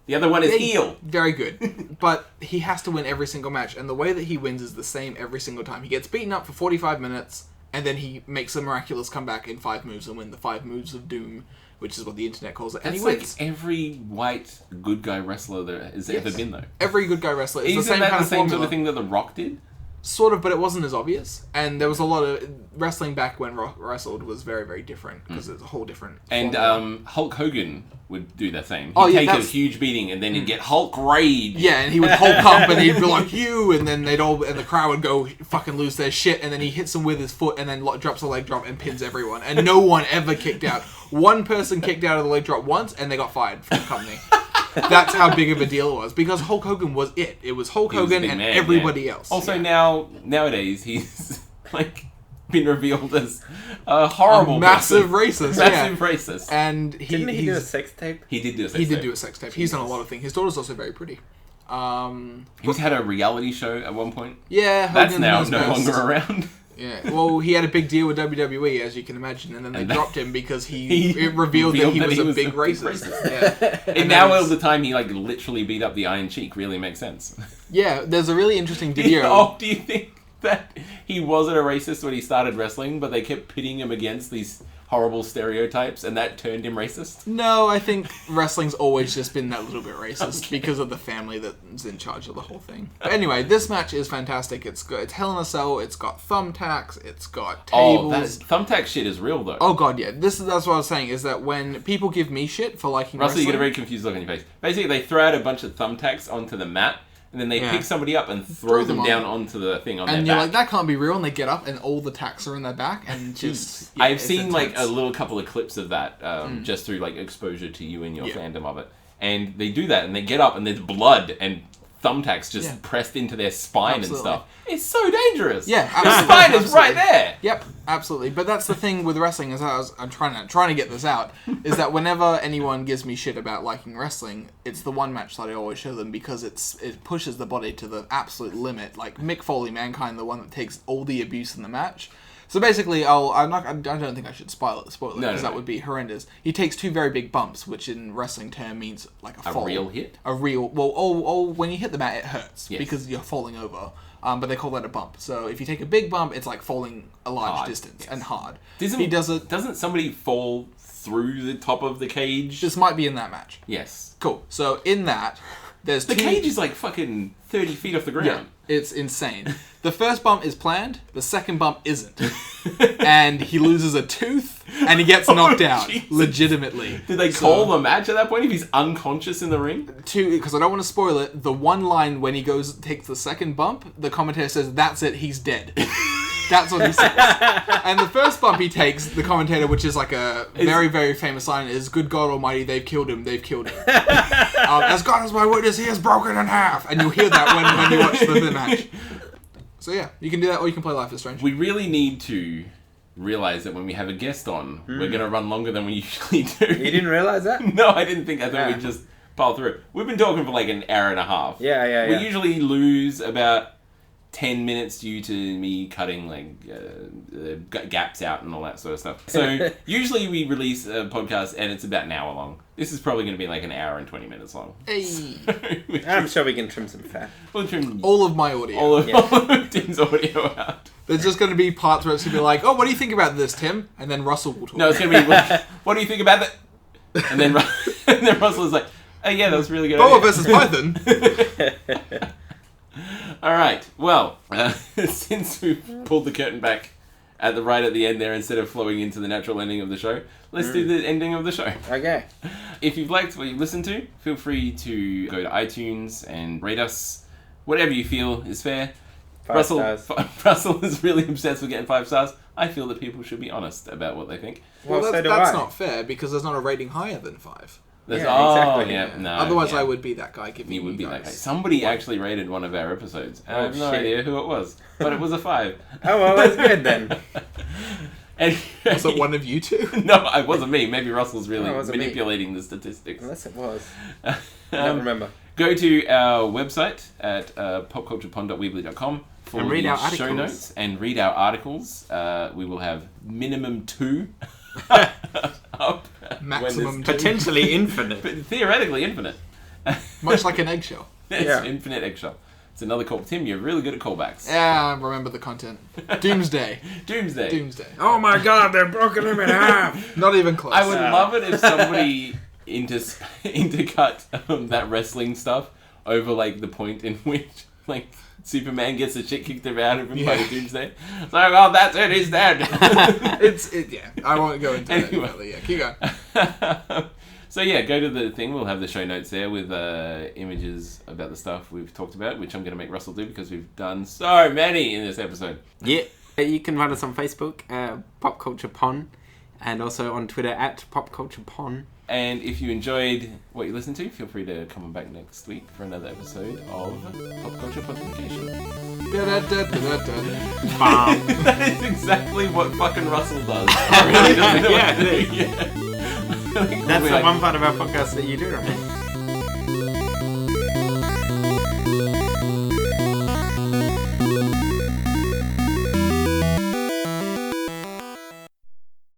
The other one is heel. Very good. But he has to win every single match. And the way that he wins is the same every single time. He gets beaten up for 45 minutes... And then he makes a miraculous comeback in 5 moves and win the 5 moves of doom, which is what the internet calls it. And he wins. Like every white good guy wrestler there has ever been, though. Every good guy wrestler. It's Isn't the same that kind the of same formula. sort of thing that The Rock did? Sort of, but it wasn't as obvious. And there was a lot of... Wrestling back when Rock wrestled was very, very different, because it's a whole different And formula. Hulk Hogan would do the same. Oh, He'd yeah, take a that's- huge beating and then he'd get Hulk rage. Yeah, and he would Hulk up and he'd be like, you, and then and the crowd would go fucking lose their shit, and then he hits him with his foot and then drops a leg drop and pins everyone. And no one ever kicked out. One person kicked out of the leg drop once and they got fired from the company. That's how big of a deal it was. Because Hulk Hogan was it. It was Hulk He was Hogan the big and man, everybody yeah. else. Also, Yeah. nowadays, he's like been revealed as a horrible massive person. racist. Massive Yeah. racist. And Didn't he do a sex tape? He did do a sex He did tape. do a sex tape. He's done a lot of things. His daughter's also very pretty. He's had a reality show at one point. Yeah, That's Hogan now knows no best. longer around. Yeah, well, he had a big deal with WWE, as you can imagine, and then they And dropped him because he it revealed that he was a big a racist. big Yeah. And now all the time he like literally beat up the Iron Cheek really makes sense. Yeah, there's a really interesting video. Oh, do you think that he wasn't a racist when he started wrestling, but they kept pitting him against these horrible stereotypes, and that turned him racist? No, I think wrestling's always just been that little bit racist because of the family that's in charge of the whole thing. But anyway, this match is fantastic. It's Hell in a Cell. It's got thumbtacks. It's got tables. Oh, that thumbtack shit is real though. Oh god, yeah. That's what I was saying. Is that when people give me shit for liking Russell, you wrestling, get a very confused look on your face. Basically, they throw out a bunch of thumbtacks onto the mat, and then they Yeah. pick somebody up and throw them them down on. onto the thing on and their you're back. like, that can't be real, and they get up and all the tacks are in their back, and just yeah, I've it's seen like a intense. little couple of clips of that just through like exposure to you and your Yeah. fandom of it, and they do that, and they get up, and there's blood and thumbtacks just Yeah. pressed into their spine Absolutely. and stuff. It's so dangerous. Yeah, the absolutely, spine is right absolutely. there. Yep, absolutely. But that's the thing with wrestling, is I'm trying to get this out, is that whenever anyone gives me shit about liking wrestling, it's the one match that I always show them because it pushes the body to the absolute limit. Like Mick Foley, Mankind, the one that takes all the abuse in the match. So basically, I don't think I should spoil it because that would be horrendous. He takes 2 very big bumps, which in wrestling term means like a fall. real hit? A real, when you hit the mat, it hurts because you're falling over. But they call that a bump. So if you take a big bump, it's like falling a large distance and hard. Doesn't somebody fall through the top of the cage? This might be in that match. Yes. Cool. So in that, there's The 2... cage is like fucking 30 feet off the ground. Yeah, it's insane. The first bump is planned. The second bump isn't. And he loses a tooth, and he gets knocked out. Jesus. Legitimately. Did they call the match at that point if he's unconscious in the ring? Because I don't want to spoil it, the one line when he takes the second bump, the commentator says, "That's it, he's dead." That's what he says. And the first bump he takes, the commentator, which is like a very, very famous line, is, "Good God Almighty, they've killed him, they've killed him." As God is my witness, he is broken in half. And you'll hear that when you watch the match. So yeah, you can do that, or you can play Life is Strange. We really need to realize that when we have a guest on, we're going to run longer than we usually do. You didn't realize that? No, I didn't think. I thought Yeah. we'd just pile through. We've been talking for like an hour and a half. Yeah. We usually lose about 10 minutes due to me cutting like gaps out and all that sort of stuff. So usually we release a podcast and it's about an hour long. This is probably going to be like an hour and 20 minutes long. Hey. I'm sure we can trim some fat. We'll trim All of my audio. all of Tim's audio out. There's just going to be parts where it's going to be like, "Oh, what do you think about this, Tim?" And then Russell will talk. No, it's going to be, what do you think about that? And then, and then Russell is like, "Oh yeah, that was really good." Boa idea." versus Python. All right. Well, since we've pulled the curtain back at the end there instead of flowing into the natural ending of the show, let's do the ending of the show. Okay. If you've liked what you listened to, feel free to go to iTunes and rate us whatever you feel is fair. 5 stars. Russell is really obsessed with getting 5 stars. I feel that people should be honest about what they think. Well, so do that's I. not fair because there's not a rating higher than 5. That's, exactly. Yeah, no, Otherwise, yeah. I would be that guy giving You would be guys. that guy. Somebody actually rated one of our episodes. I have no shit. idea who it was, but it was a 5. Oh, well, that's good then. And Was it one of you two? No, it wasn't me. Maybe Russell's really No, it wasn't me. manipulating the statistics. Unless it was. I don't remember. Go to our website at popculturepon.weebly.com for And read the our show articles. notes and read our articles. We will have minimum 2 up. Maximum when two. Potentially infinite. there's- theoretically infinite. Much like an eggshell. It's Yeah. infinite eggshell. It's another call. Tim, you're really good at callbacks. Yeah, remember the content. Doomsday. Doomsday. Doomsday. Oh my god, they've broken him in half! Not even close. I would love it if somebody intercut that wrestling stuff over like the point in which like Superman gets the shit kicked out of him by the Doomsday. It's like, oh, that's it, he's dead. Yeah, I won't go into Anyway. that. Yeah, keep going. So yeah, go to the thing. We'll have the show notes there with images about the stuff we've talked about, which I'm going to make Russell do because we've done so many in this episode. Yeah. You can find us on Facebook, Pop Culture Pon, and also on Twitter at Pop Culture Pon. And if you enjoyed what you listened to, feel free to come on back next week for another episode of Pop Culture Pontification. Da-da-da-da-da-da. Bam. That is exactly what fucking Russell does. He really doesn't know what to do. That's the one part of our podcast that you do, right?